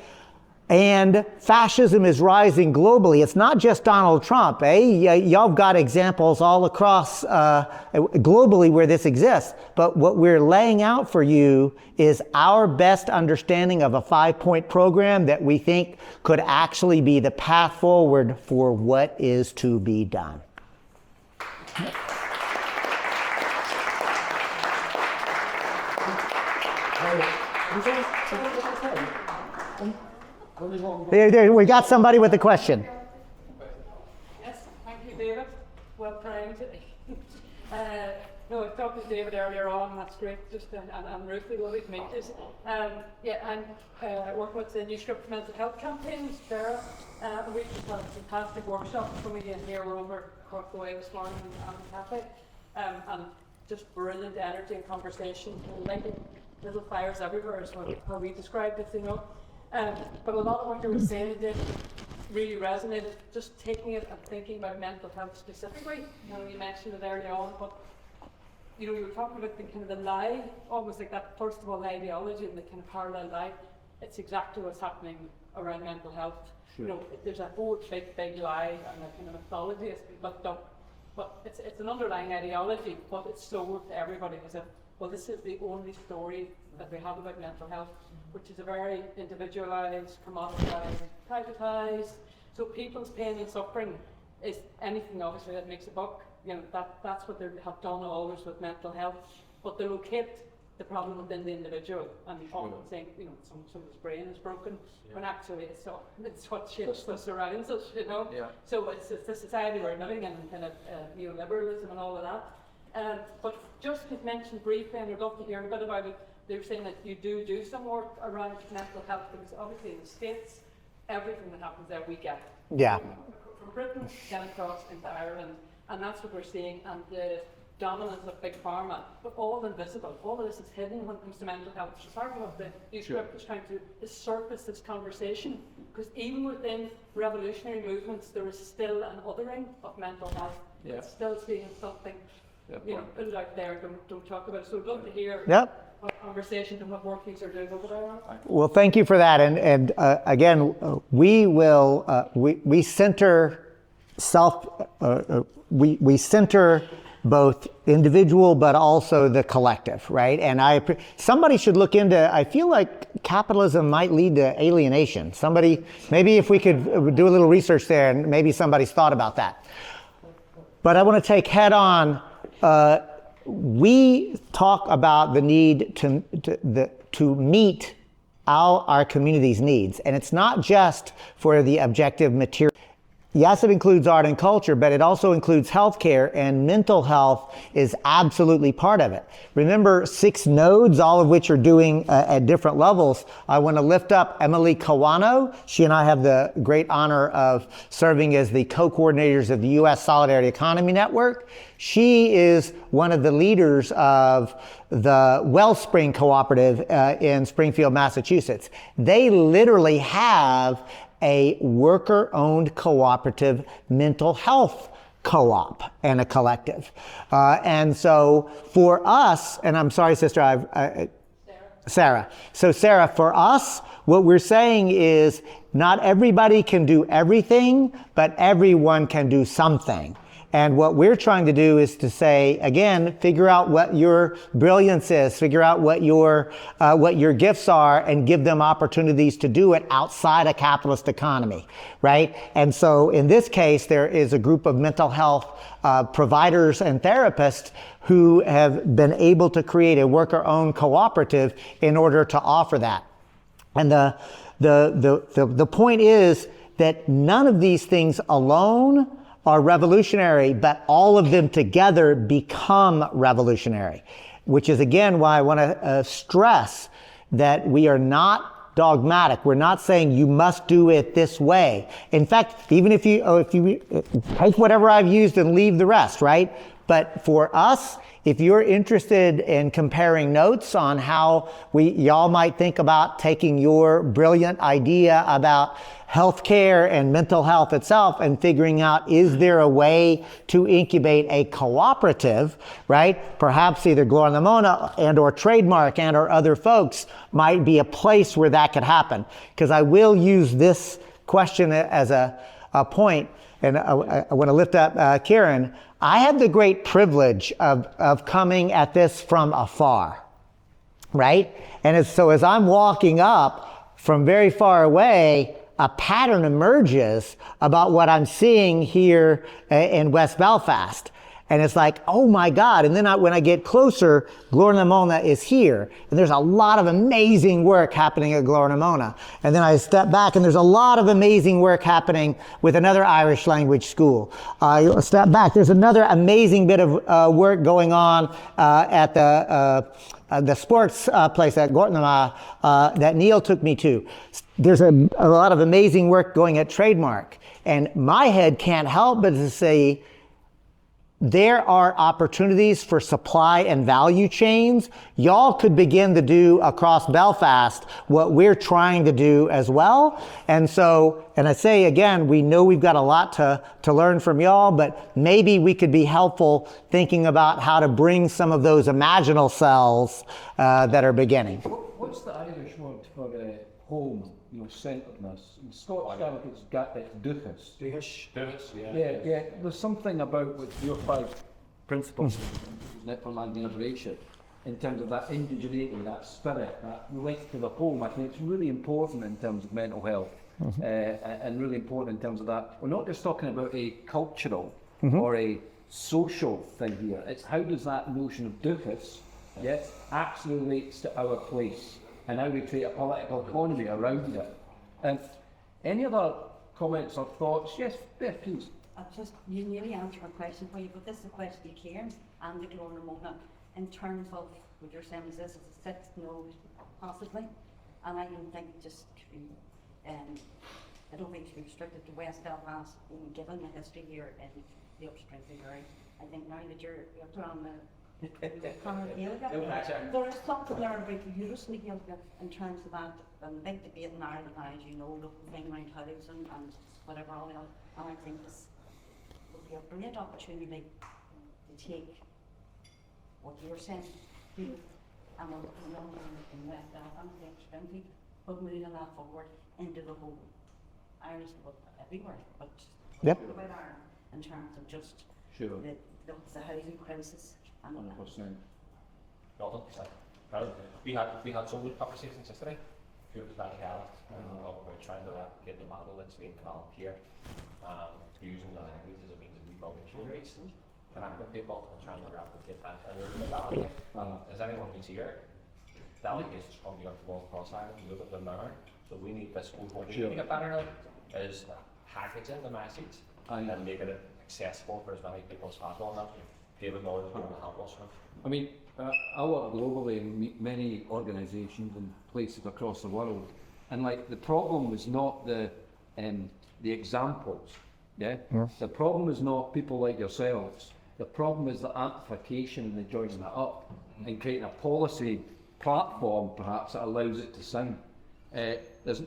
[SPEAKER 2] And fascism is rising globally. It's not just Donald Trump, y'all got examples all across globally where this exists. But what we're laying out for you is our best understanding of a 5-point program that we think could actually be the path forward for what is to be done. There, we got somebody with a question.
[SPEAKER 3] Yes, thank you, David. Well primed. No, I talked to David earlier on, and that's great. Just and Ruthie will meet us. Yeah, I'm working with the New Script for Mental Health campaign, Sarah. We just had a fantastic workshop coming in here. We're over across the way this morning in the cafe, and just brilliant energy and conversation. Lighting little fires everywhere is how we described it, you know. But a lot of what you were saying today really resonated. Just taking it and thinking about mental health specifically. You know, you mentioned it earlier on, but you know, you were talking about the kind of the lie, almost like that, first of all, ideology and the kind of parallel lie. It's exactly what's happening around mental health. Sure. You know, there's a whole big lie and a kind of mythology, but it's an underlying ideology, but it's sold to everybody as if, well, this is the only story that we have about mental health, which is a very individualised, commoditised, privatised. So people's pain and suffering is anything, obviously, that makes a buck. You know, that's what they have done always with mental health. But they locate the problem within the individual and often saying, you know, someone's brain is broken, when actually it's what shapes us surrounds us, you know. Yeah. So it's the society we're living in, kind of neoliberalism and all of that. But just to mention briefly, and I'd love to hear a bit about it, they were saying that you do some work around mental health, because obviously in the States, everything that happens there we get.
[SPEAKER 2] Yeah.
[SPEAKER 3] From Britain, then across into Ireland, and that's what we're seeing, and the dominance of big pharma, but all invisible. All of this is hidden when it comes to mental health. So part of what the New Script is trying to do is surface this conversation, because even within revolutionary movements, there is still an othering of mental health. Yeah. It's still seeing something, you know, put it out there, don't talk about it. So I'd love to hear what conversations and what work these are doing over there.
[SPEAKER 2] Well, thank you for that. And again, we will, we center we center both individual but also the collective, right? And somebody should look into, I feel like capitalism might lead to alienation. Somebody, maybe if we could do a little research there, and maybe somebody's thought about that. But I want to take head on, we talk about the need to meet our community's needs. And it's not just for the objective material. Yes, it includes art and culture, but it also includes healthcare, and mental health is absolutely part of it. Remember 6 nodes, all of which are doing at different levels. I want to lift up Emily Kawano. She and I have the great honor of serving as the co-coordinators of the U.S. Solidarity Economy Network. She is one of the leaders of the Wellspring Cooperative in Springfield, Massachusetts. They literally have a worker-owned cooperative mental health co-op and a collective. And so for us, and I'm sorry, sister, Sarah. So Sarah, for us, what we're saying is not everybody can do everything, but everyone can do something. And what we're trying to do is to say, again, figure out what your brilliance is, figure out what your gifts are, and give them opportunities to do it outside a capitalist economy, right? And so in this case, there is a group of mental health providers and therapists who have been able to create a worker-owned cooperative in order to offer that. And the point is that none of these things alone are revolutionary, but all of them together become revolutionary, which is again why I want to stress that we are not dogmatic. We're not saying you must do it this way. In fact, even if you take whatever I've used and leave the rest, right? But for us, if you're interested in comparing notes on how y'all might think about taking your brilliant idea about healthcare and mental health itself and figuring out, is there a way to incubate a cooperative, right? Perhaps either Gloria Lamona and or Trademark and or other folks might be a place where that could happen. Because I will use this question as a point, and I want to lift up Karen. I have the great privilege of coming at this from afar, right? And so as I'm walking up from very far away, a pattern emerges about what I'm seeing here in West Belfast. And it's like, oh my God. And then when I get closer, Glór is here. And there's a lot of amazing work happening at Glór. And then I step back and there's a lot of amazing work happening with another Irish language school. I step back, there's another amazing bit of work going on at the sports place at Gortnama that Neil took me to. There's a lot of amazing work going at Trademark. And my head can't help but to say, there are opportunities for supply and value chains. Y'all could begin to do across Belfast what we're trying to do as well. And so, and I say again, we know we've got a lot to learn from y'all, but maybe we could be helpful thinking about how to bring some of those imaginal cells that are beginning.
[SPEAKER 1] What's the Irish word for home, centeredness? In Scottish Gaelic it's duchas.
[SPEAKER 4] Duchas,
[SPEAKER 1] Yeah. There's something about with your 5 principles, for liberation, in terms of that indigeneity, that spirit, that link to the home. I think it's really important in terms of mental health, and really important in terms of that. We're not just talking about a cultural or a social thing here. It's how does that notion of duchas, actually relates to our place, and how we create a political economy around it. And any other comments or thoughts? Yes, Beth, please.
[SPEAKER 5] You nearly answered my question for you, but this is a question to Kieran and the Glór in terms of what you're saying is this is a 6th node, possibly, and I don't think I don't think it should be restricted to West Belfast, even given the history here in the upstream area. I think now that you're on the there is something there about Urusley in terms of that, and big debate in Ireland now, as you know, local thing around housing and whatever all else, and I think this would be a great opportunity to take what you're saying and in West Belfast, but moving that forward into the whole Irish, but everywhere, but in terms of just the housing crisis.
[SPEAKER 1] 100%.
[SPEAKER 4] We had some good conversations yesterday. About trying to get the model that's being developed here, using the language as a means of rebuilding communities, connecting people and trying to replicate that. As anyone can see here, delegates from the across Ireland look at the learn. So we need this whole thing to get better now is packaging the message and making it accessible for as many people as possible. And that's David Moore is going to help us with.
[SPEAKER 1] I mean, I work globally in many organisations and places across the world, and like the problem is not the examples, The problem is not people like yourselves. The problem is the amplification and the joining it up and creating a policy platform, perhaps, that allows it to sound. There's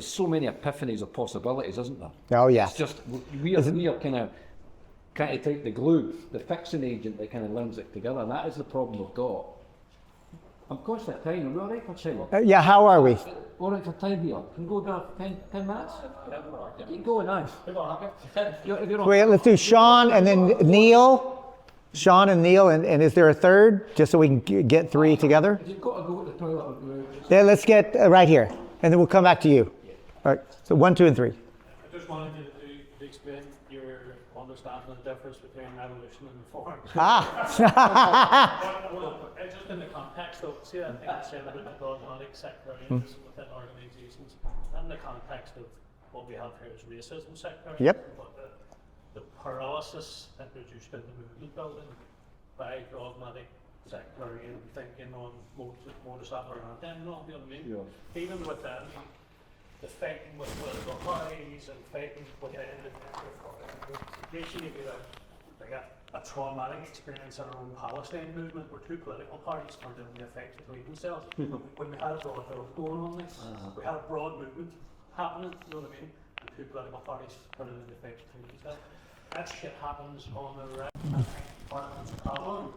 [SPEAKER 1] so many epiphanies of possibilities, isn't there?
[SPEAKER 2] Oh yeah.
[SPEAKER 1] It's just we are kind of take the glue, the fixing agent that kind of links it together, and that is the problem we've got. I'm conscious of time. Are we all right for time?
[SPEAKER 2] Yeah, how are we?
[SPEAKER 1] All right for time here. Can we go down 10 minutes? Keep going now.
[SPEAKER 2] Wait, let's do Sean and then Neil. Sean and Neil, and is there a third? Just so we can get 3 together?
[SPEAKER 1] You've got to go to the toilet.
[SPEAKER 2] Yeah, let's get right here, and then we'll come back to you. All right, so 1, 2, and 3.
[SPEAKER 6] I just wanted to explain your understanding of the difference between evolution and reform. Just in the context of, see, I think I said about the dogmatic sectarianism within organisations, in the context of what we have here is racism sectarianism.
[SPEAKER 2] Yep.
[SPEAKER 6] But the paralysis introduced in the movement building by dogmatic sectarian thinking on modus operandi, you know what I mean? Yeah. Even within the fighting with political parties and fighting within basically like a traumatic experience in our own Palestine movement where 2 political parties turned into the effect between themselves. When we had a broad build going on this, we had a broad movement happening, you know what I mean? And 2 political parties turned into the effect between themselves. That shit happens on the right. Parliament's problem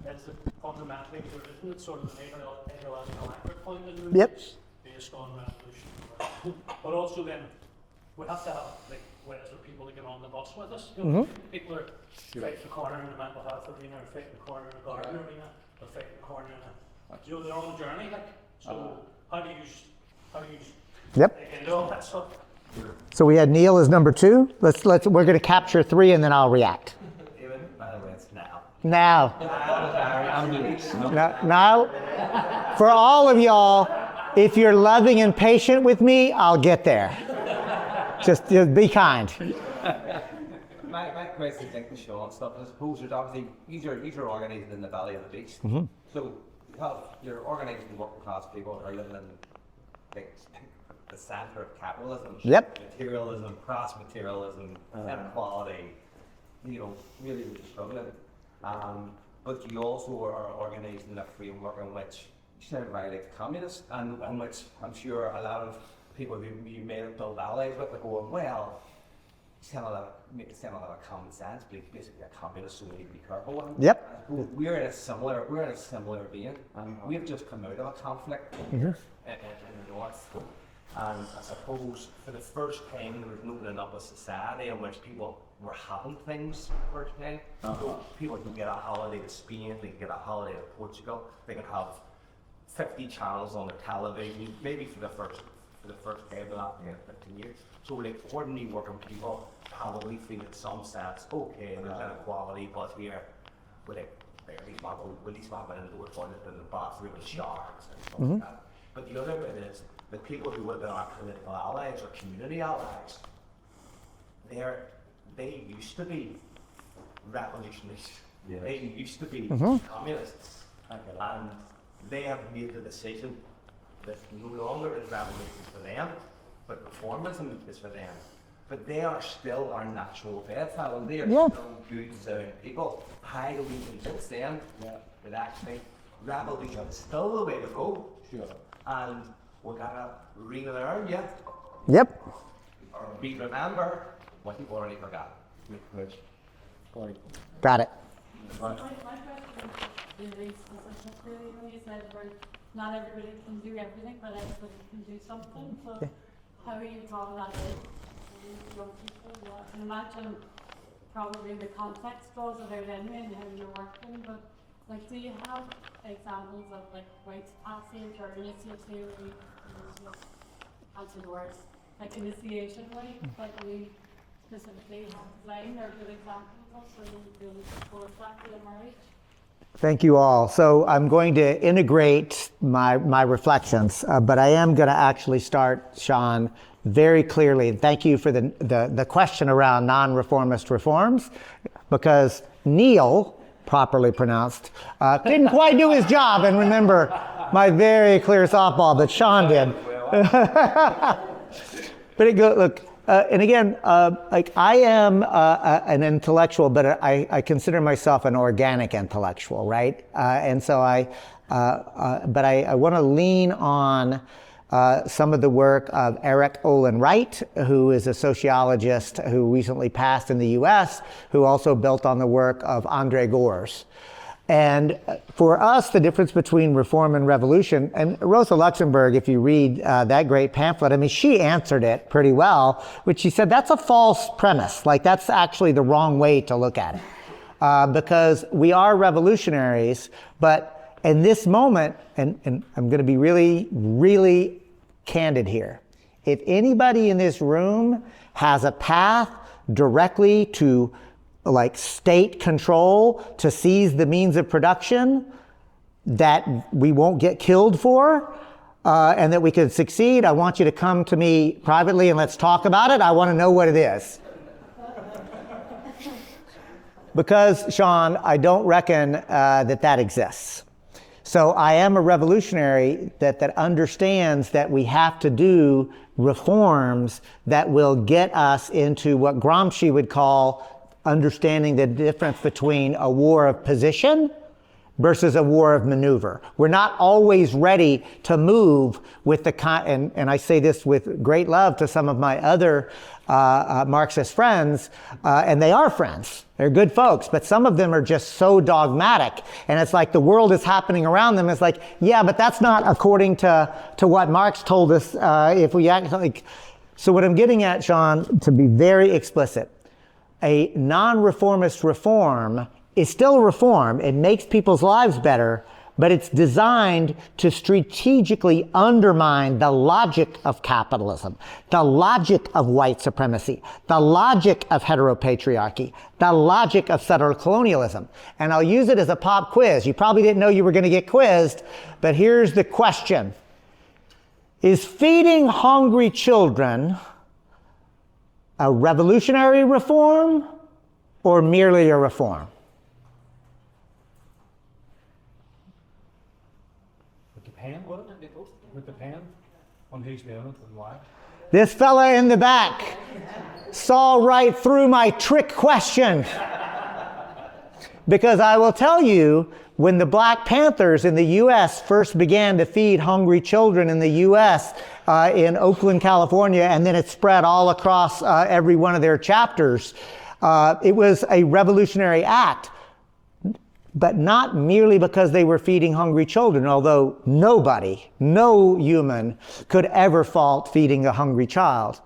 [SPEAKER 6] is that fundamentally there isn't sort of an ideological anchor point in the movement based on revolution. But also then we have to have like ways for people to get on the bus with us. You know, people are fighting the corner in the mental health arena, or fighting the corner in the garden arena, or fighting the corner in a, they're on a journey. Like, so how do you get all that stuff?
[SPEAKER 2] So we had Neil as number 2. We're going to capture 3 and then I'll react.
[SPEAKER 7] David, by the way, it's now.
[SPEAKER 2] Now,
[SPEAKER 1] I'm doing this. No.
[SPEAKER 2] now, for all of y'all, if you're loving and patient with me, I'll get there. Just be kind.
[SPEAKER 7] My question, I think, to Sean, stuff, I suppose there's obviously, these are organised in the Valley of the Beast. So you're organised in working class people who are living in like, the centre of capitalism.
[SPEAKER 2] Yep.
[SPEAKER 7] Materialism, crass materialism, inequality, you know, really, really struggling. But you also are organised in a framework in which you sound very like communist, and in which I'm sure a lot of people who you may have built allies with are going, well, it's kind of a lot of common sense, but it's basically a communist, so we need to be careful.
[SPEAKER 2] Yep.
[SPEAKER 7] We're in a similar vein. We've just come out of a conflict in the north. And I suppose for the first time there was an opening up of society in which people were having things for the first time. So people can get a holiday to Spain, they can get a holiday to Portugal, they can have 50 channels on their television, maybe for the first time in that 15 years. So like ordinary working people probably feel in some sense, okay, there's inequality, but here with like barely swapping into the toilet in the bathroom and showers and stuff like that. But the other bit is the people who have been our political allies or community allies, they used to be revolutionists. Yes. They used to be communists. And they have made the decision that no longer is revolution for them, but reformism is for them. But they are still our natural bedfellow. They are still good, sound people. How do we convince them that actually revolution is still the way to go? Sure. And we're gonna relearn,
[SPEAKER 2] Yep.
[SPEAKER 7] or remember what you've already forgotten.
[SPEAKER 2] Got it.
[SPEAKER 3] My question is really specific, really, when you said where not everybody can do everything, but everybody can do something. So how are you drawing that in? Young people, I can imagine probably the context draws it out anyway and how you're working, but like, do you have examples of like rites of passage or initiative, answer the words, like initiation rites that we specifically have designed or good examples of so you really support that in marriage?
[SPEAKER 2] Thank you all. So I'm going to integrate my reflections, but I am going to actually start, Sean, very clearly. Thank you for the question around non-reformist reforms, because Neil, properly pronounced, didn't quite do his job and remember my very clear softball that Sean did. But look, and again, like I am an intellectual, but I consider myself an organic intellectual, right? And so but I want to lean on some of the work of Eric Olin Wright, who is a sociologist who recently passed in the US, who also built on the work of Andre Gors. And for us, the difference between reform and revolution, and Rosa Luxemburg, if you read that great pamphlet, I mean, she answered it pretty well, which she said, that's a false premise. Like, that's actually the wrong way to look at it. Because we are revolutionaries, but in this moment, and I'm going to be really, really candid here. If anybody in this room has a path directly to like state control to seize the means of production that we won't get killed for, and that we could succeed, I want you to come to me privately and let's talk about it. I want to know what it is. Because, Sean, I don't reckon that exists. So I am a revolutionary that understands that we have to do reforms that will get us into what Gramsci would call understanding the difference between a war of position versus a war of maneuver. We're not always ready to move with and I say this with great love to some of my other Marxist friends, and they are friends. They're good folks, but some of them are just so dogmatic, and it's like the world is happening around them. It's like, yeah, but that's not according to what Marx told us. If we act like, so what I'm getting at, Sean, to be very explicit, a non-reformist reform is still a reform. It makes people's lives better, but it's designed to strategically undermine the logic of capitalism, the logic of white supremacy, the logic of heteropatriarchy, the logic of settler colonialism. And I'll use it as a pop quiz. You probably didn't know you were going to get quizzed, but here's the question. Is feeding hungry children a revolutionary reform or merely a reform?
[SPEAKER 6] Would depend, wouldn't it? Would depend on who's doing it and why.
[SPEAKER 2] This fella in the back saw right through my trick question. Because I will tell you, when the Black Panthers in the U.S. first began to feed hungry children in the U.S. In Oakland, California, and then it spread all across every one of their chapters, it was a revolutionary act. But not merely because they were feeding hungry children, although no human could ever fault feeding a hungry child.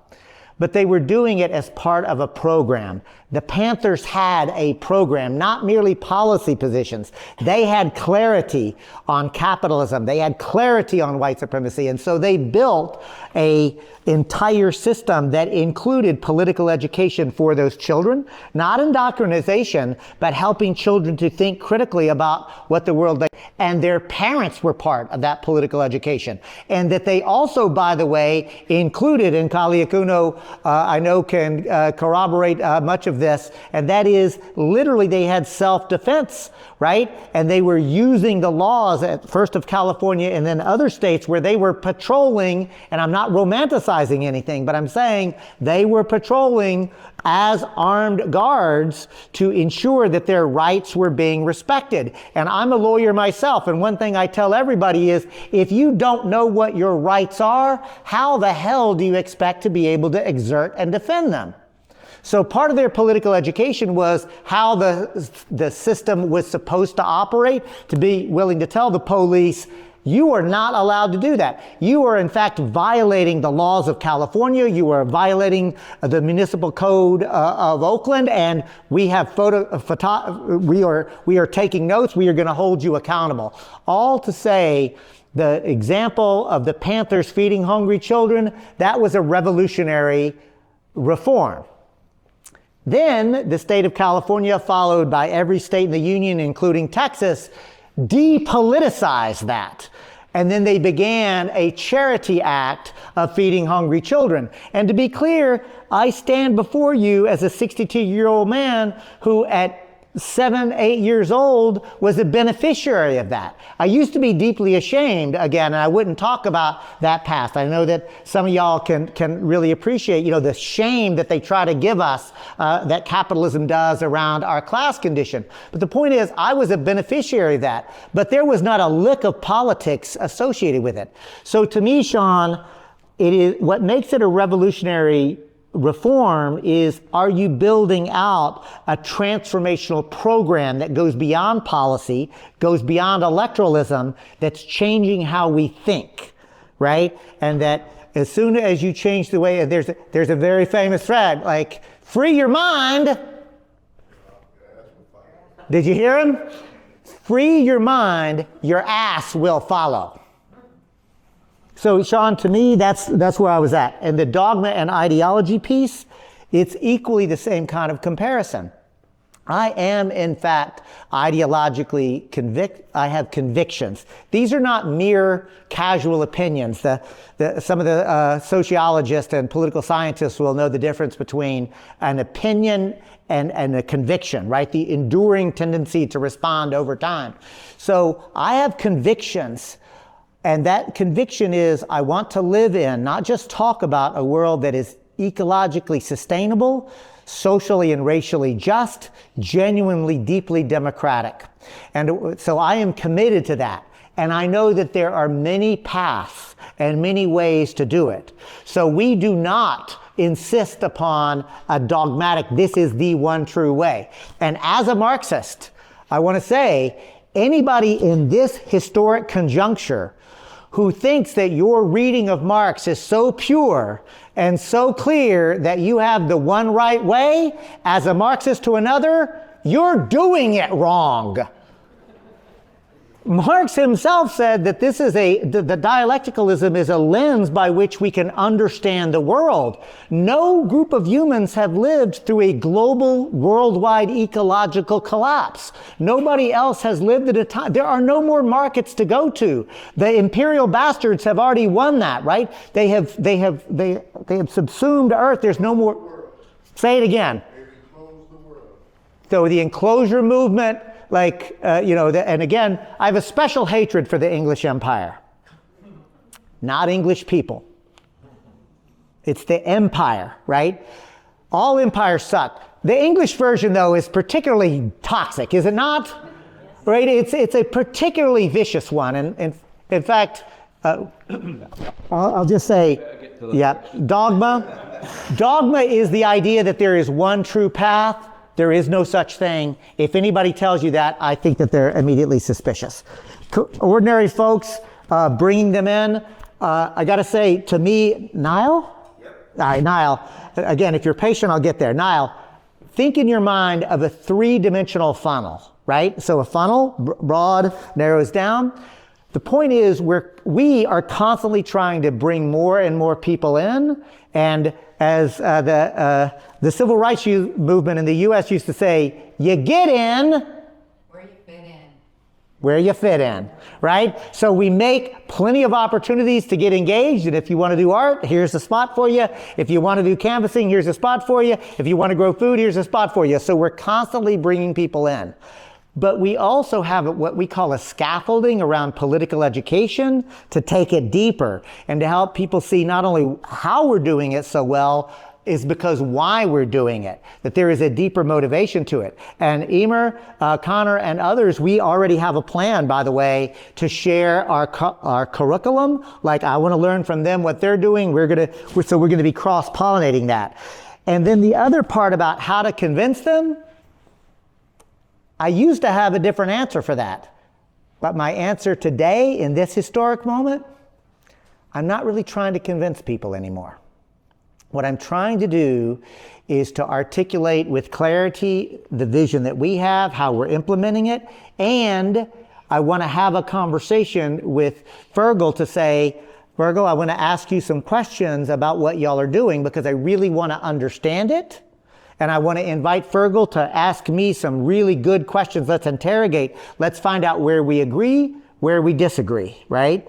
[SPEAKER 2] But they were doing it as part of a program. The Panthers had a program, not merely policy positions. They had clarity on capitalism. They had clarity on white supremacy. And so they built an entire system that included political education for those children, not indoctrination, but helping children to think critically about what the world like. And their parents were part of that political education. And that they also, by the way, included, and Kaliakuno, I know can corroborate much of this, and that is literally they had self-defense, right? And they were using the laws at first of California and then other states where they were patrolling, and I'm not romanticizing anything, but I'm saying they were patrolling as armed guards to ensure that their rights were being respected. And I'm a lawyer myself, and one thing I tell everybody is, if you don't know what your rights are, how the hell do you expect to be able to exert and defend them? So part of their political education was how the system was supposed to operate, to be willing to tell the police, you are not allowed to do that. You are in fact violating the laws of California. You are violating the municipal code of Oakland, and we have we are taking notes. We are going to hold you accountable. All to say, the example of the Panthers feeding hungry children, that was a revolutionary reform. Then the state of California, followed by every state in the union, including Texas, depoliticized that. And then they began a charity act of feeding hungry children. And to be clear, I stand before you as a 62-year-old man who at 7, 8 years old was a beneficiary of that. I used to be deeply ashamed, again, and I wouldn't talk about that past. I know that some of y'all can really appreciate, the shame that they try to give us, that capitalism does around our class condition. But the point is, I was a beneficiary of that, but there was not a lick of politics associated with it. So to me, Sean, it is what makes it a revolutionary reform is, are you building out a transformational program that goes beyond policy, goes beyond electoralism, that's changing how we think, right? And that as soon as you change the way, there's a very famous thread, like, free your mind. Did you hear him? Free your mind, your ass will follow. So, Sean, to me, that's where I was at. And the dogma and ideology piece, it's equally the same kind of comparison. I am, in fact, ideologically I have convictions. These are not mere casual opinions. Some of the sociologists and political scientists will know the difference between an opinion and a conviction, right? The enduring tendency to respond over time. So I have convictions. And that conviction is, I want to live in, not just talk about, a world that is ecologically sustainable, socially and racially just, genuinely, deeply democratic. And so I am committed to that. And I know that there are many paths and many ways to do it. So we do not insist upon a dogmatic, this is the one true way. And as a Marxist, I want to say, anybody in this historic conjuncture who thinks that your reading of Marx is so pure and so clear that you have the one right way as a Marxist to another, you're doing it wrong. Marx himself said that this is the dialecticalism is a lens by which we can understand the world. No group of humans have lived through a global, worldwide ecological collapse. Nobody else has lived at a time. There are no more markets to go to. The imperial bastards have already won that, right? They have subsumed Earth. There's no more. Say it again. So the enclosure movement, and again, I have a special hatred for the English Empire. Not English people. It's the empire, right? All empires suck. The English version, though, is particularly toxic, is it not? Right? It's a particularly vicious one. And in fact, I'll just say, dogma. Dogma is the idea that there is one true path. There is no such thing. If anybody tells you that, I think that they're immediately suspicious. Ordinary folks, bringing them in, I got to say, to me, Niall? Yep. All right, Niall. Again, if you're patient, I'll get there. Niall, think in your mind of a three-dimensional funnel, right? So a funnel, broad, narrows down. The point is, we are constantly trying to bring more and more people in, and as the civil rights movement in the U.S. used to say, you get in where you fit in. Where you fit in, right? So we make plenty of opportunities to get engaged, and if you want to do art, here's a spot for you. If you want to do canvassing, here's a spot for you. If you want to grow food, here's a spot for you. So we're constantly bringing people in. But we also have what we call a scaffolding around political education to take it deeper and to help people see not only how we're doing it so well, is because why we're doing it, that there is a deeper motivation to it. And Emer, Connor, and others, we already have a plan, by the way, to share our curriculum. Like, I want to learn from them what they're doing. So we're going to be cross-pollinating that. And then the other part about how to convince them, I used to have a different answer for that. But my answer today, in this historic moment, I'm not really trying to convince people anymore. What I'm trying to do is to articulate with clarity the vision that we have, how we're implementing it, and I want to have a conversation with Fergal to say, Fergal, I want to ask you some questions about what y'all are doing because I really want to understand it. And I want to invite Fergal to ask me some really good questions. Let's interrogate. Let's find out where we agree, where we disagree, right?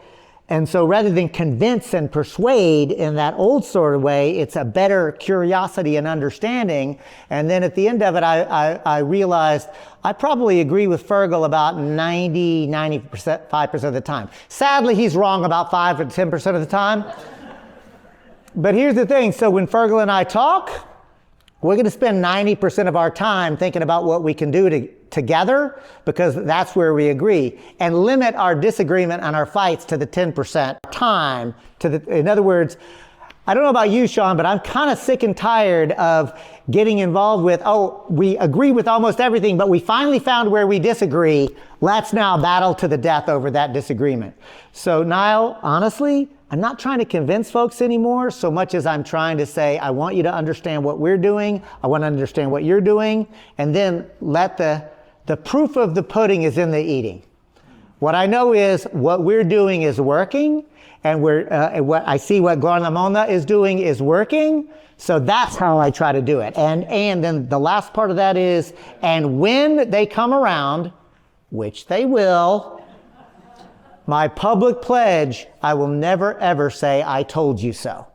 [SPEAKER 2] And so rather than convince and persuade in that old sort of way, it's a better curiosity and understanding. And then at the end of it, I realized I probably agree with Fergal about 95% of the time. Sadly, he's wrong about 5 or 10% of the time. But here's the thing. So when Fergal and I talk, we're going to spend 90% of our time thinking about what we can do together because that's where we agree, and limit our disagreement and our fights to the 10% time. In other words, I don't know about you, Sean, but I'm kind of sick and tired of getting involved with, we agree with almost everything, but we finally found where we disagree. Let's now battle to the death over that disagreement. So Niall, honestly, I'm not trying to convince folks anymore so much as I'm trying to say, I want you to understand what we're doing. I want to understand what you're doing. And then let the proof of the pudding is in the eating. What I know is what we're doing is working. And what I see what Glarnamona is doing is working. So that's how I try to do it. And then the last part of that is, and when they come around, which they will, my public pledge, I will never ever say, I told you so.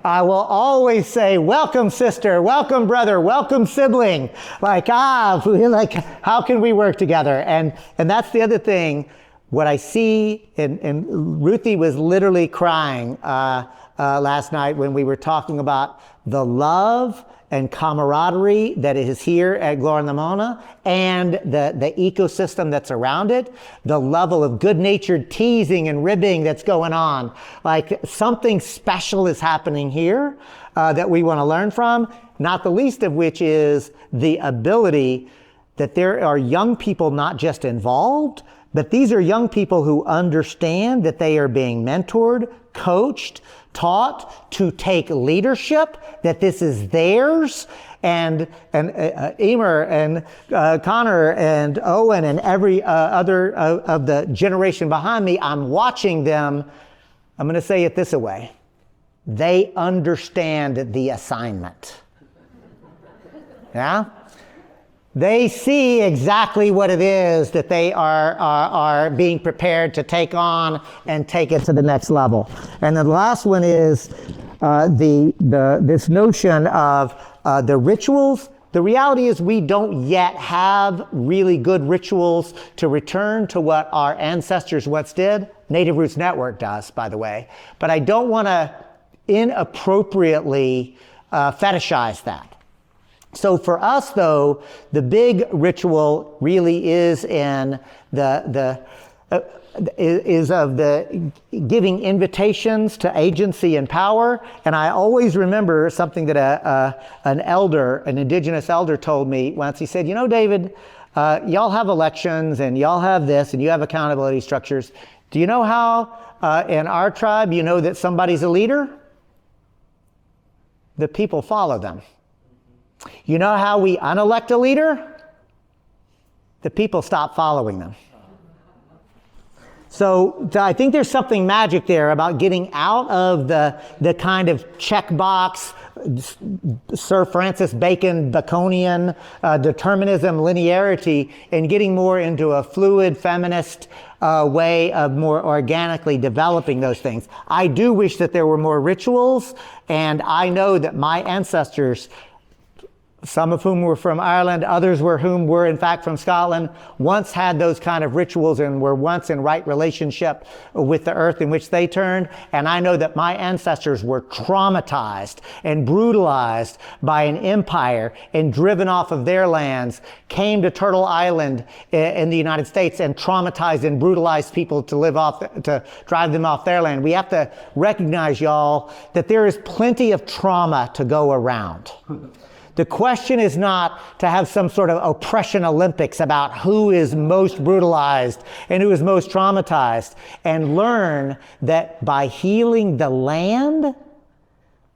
[SPEAKER 2] I will always say, welcome sister, welcome brother, welcome sibling. Like, how can we work together? And that's the other thing. What I see, and Ruthie was literally crying last night when we were talking about the love and camaraderie that is here at Glarnamona and the ecosystem that's around it, the level of good-natured teasing and ribbing that's going on. Like, something special is happening here that we want to learn from, not the least of which is the ability that there are young people not just involved, but these are young people who understand that they are being mentored, coached, taught to take leadership, that this is theirs, and Emer and Connor and Owen and every other of the generation behind me, I'm watching them. I'm going to say it this way. They understand the assignment. Yeah? They see exactly what it is that they are being prepared to take on and take it to the next level. And the last one is this notion of the rituals. The reality is we don't yet have really good rituals to return to what our ancestors once did. Native Roots Network does, by the way. But I don't want to inappropriately fetishize that. So for us, though, the big ritual really is in is of the giving invitations to agency and power. And I always remember something that an indigenous elder told me once. He said, you know, David, y'all have elections and y'all have this and you have accountability structures. Do you know how in our tribe you know that somebody's a leader? The people follow them. You know how we unelect a leader? The people stop following them. So I think there's something magic there about getting out of the kind of checkbox, Sir Francis Bacon, Baconian determinism, linearity, and getting more into a fluid, feminist way of more organically developing those things. I do wish that there were more rituals, and I know that my ancestors, some of whom were from Ireland, others whom were in fact from Scotland, once had those kind of rituals and were once in right relationship with the earth in which they turned. And I know that my ancestors were traumatized and brutalized by an empire and driven off of their lands, came to Turtle Island in the United States and traumatized and brutalized people to drive them off their land. We have to recognize, y'all, that there is plenty of trauma to go around. The question is not to have some sort of oppression Olympics about who is most brutalized and who is most traumatized, and learn that by healing the land,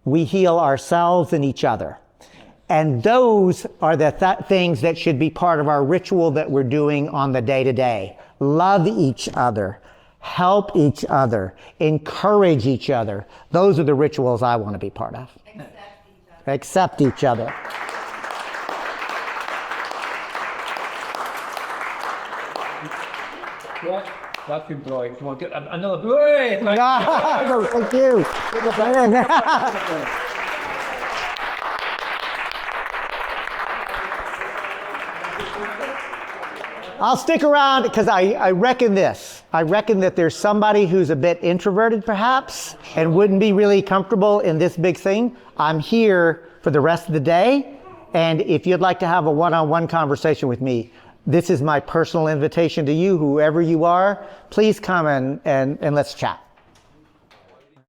[SPEAKER 2] we heal ourselves and each other. And those are the things that should be part of our ritual that we're doing on the day-to-day. Love each other. Help each other. Encourage each other. Those are the rituals I want to be part of. Accept each other.
[SPEAKER 1] Yeah, that's good drawing. Come on, get another. Hey,
[SPEAKER 2] Thank you. I'll stick around because I reckon this. I reckon that there's somebody who's a bit introverted perhaps and wouldn't be really comfortable in this big thing. I'm here for the rest of the day. And if you'd like to have a one-on-one conversation with me, this is my personal invitation to you, whoever you are. Please come and let's chat.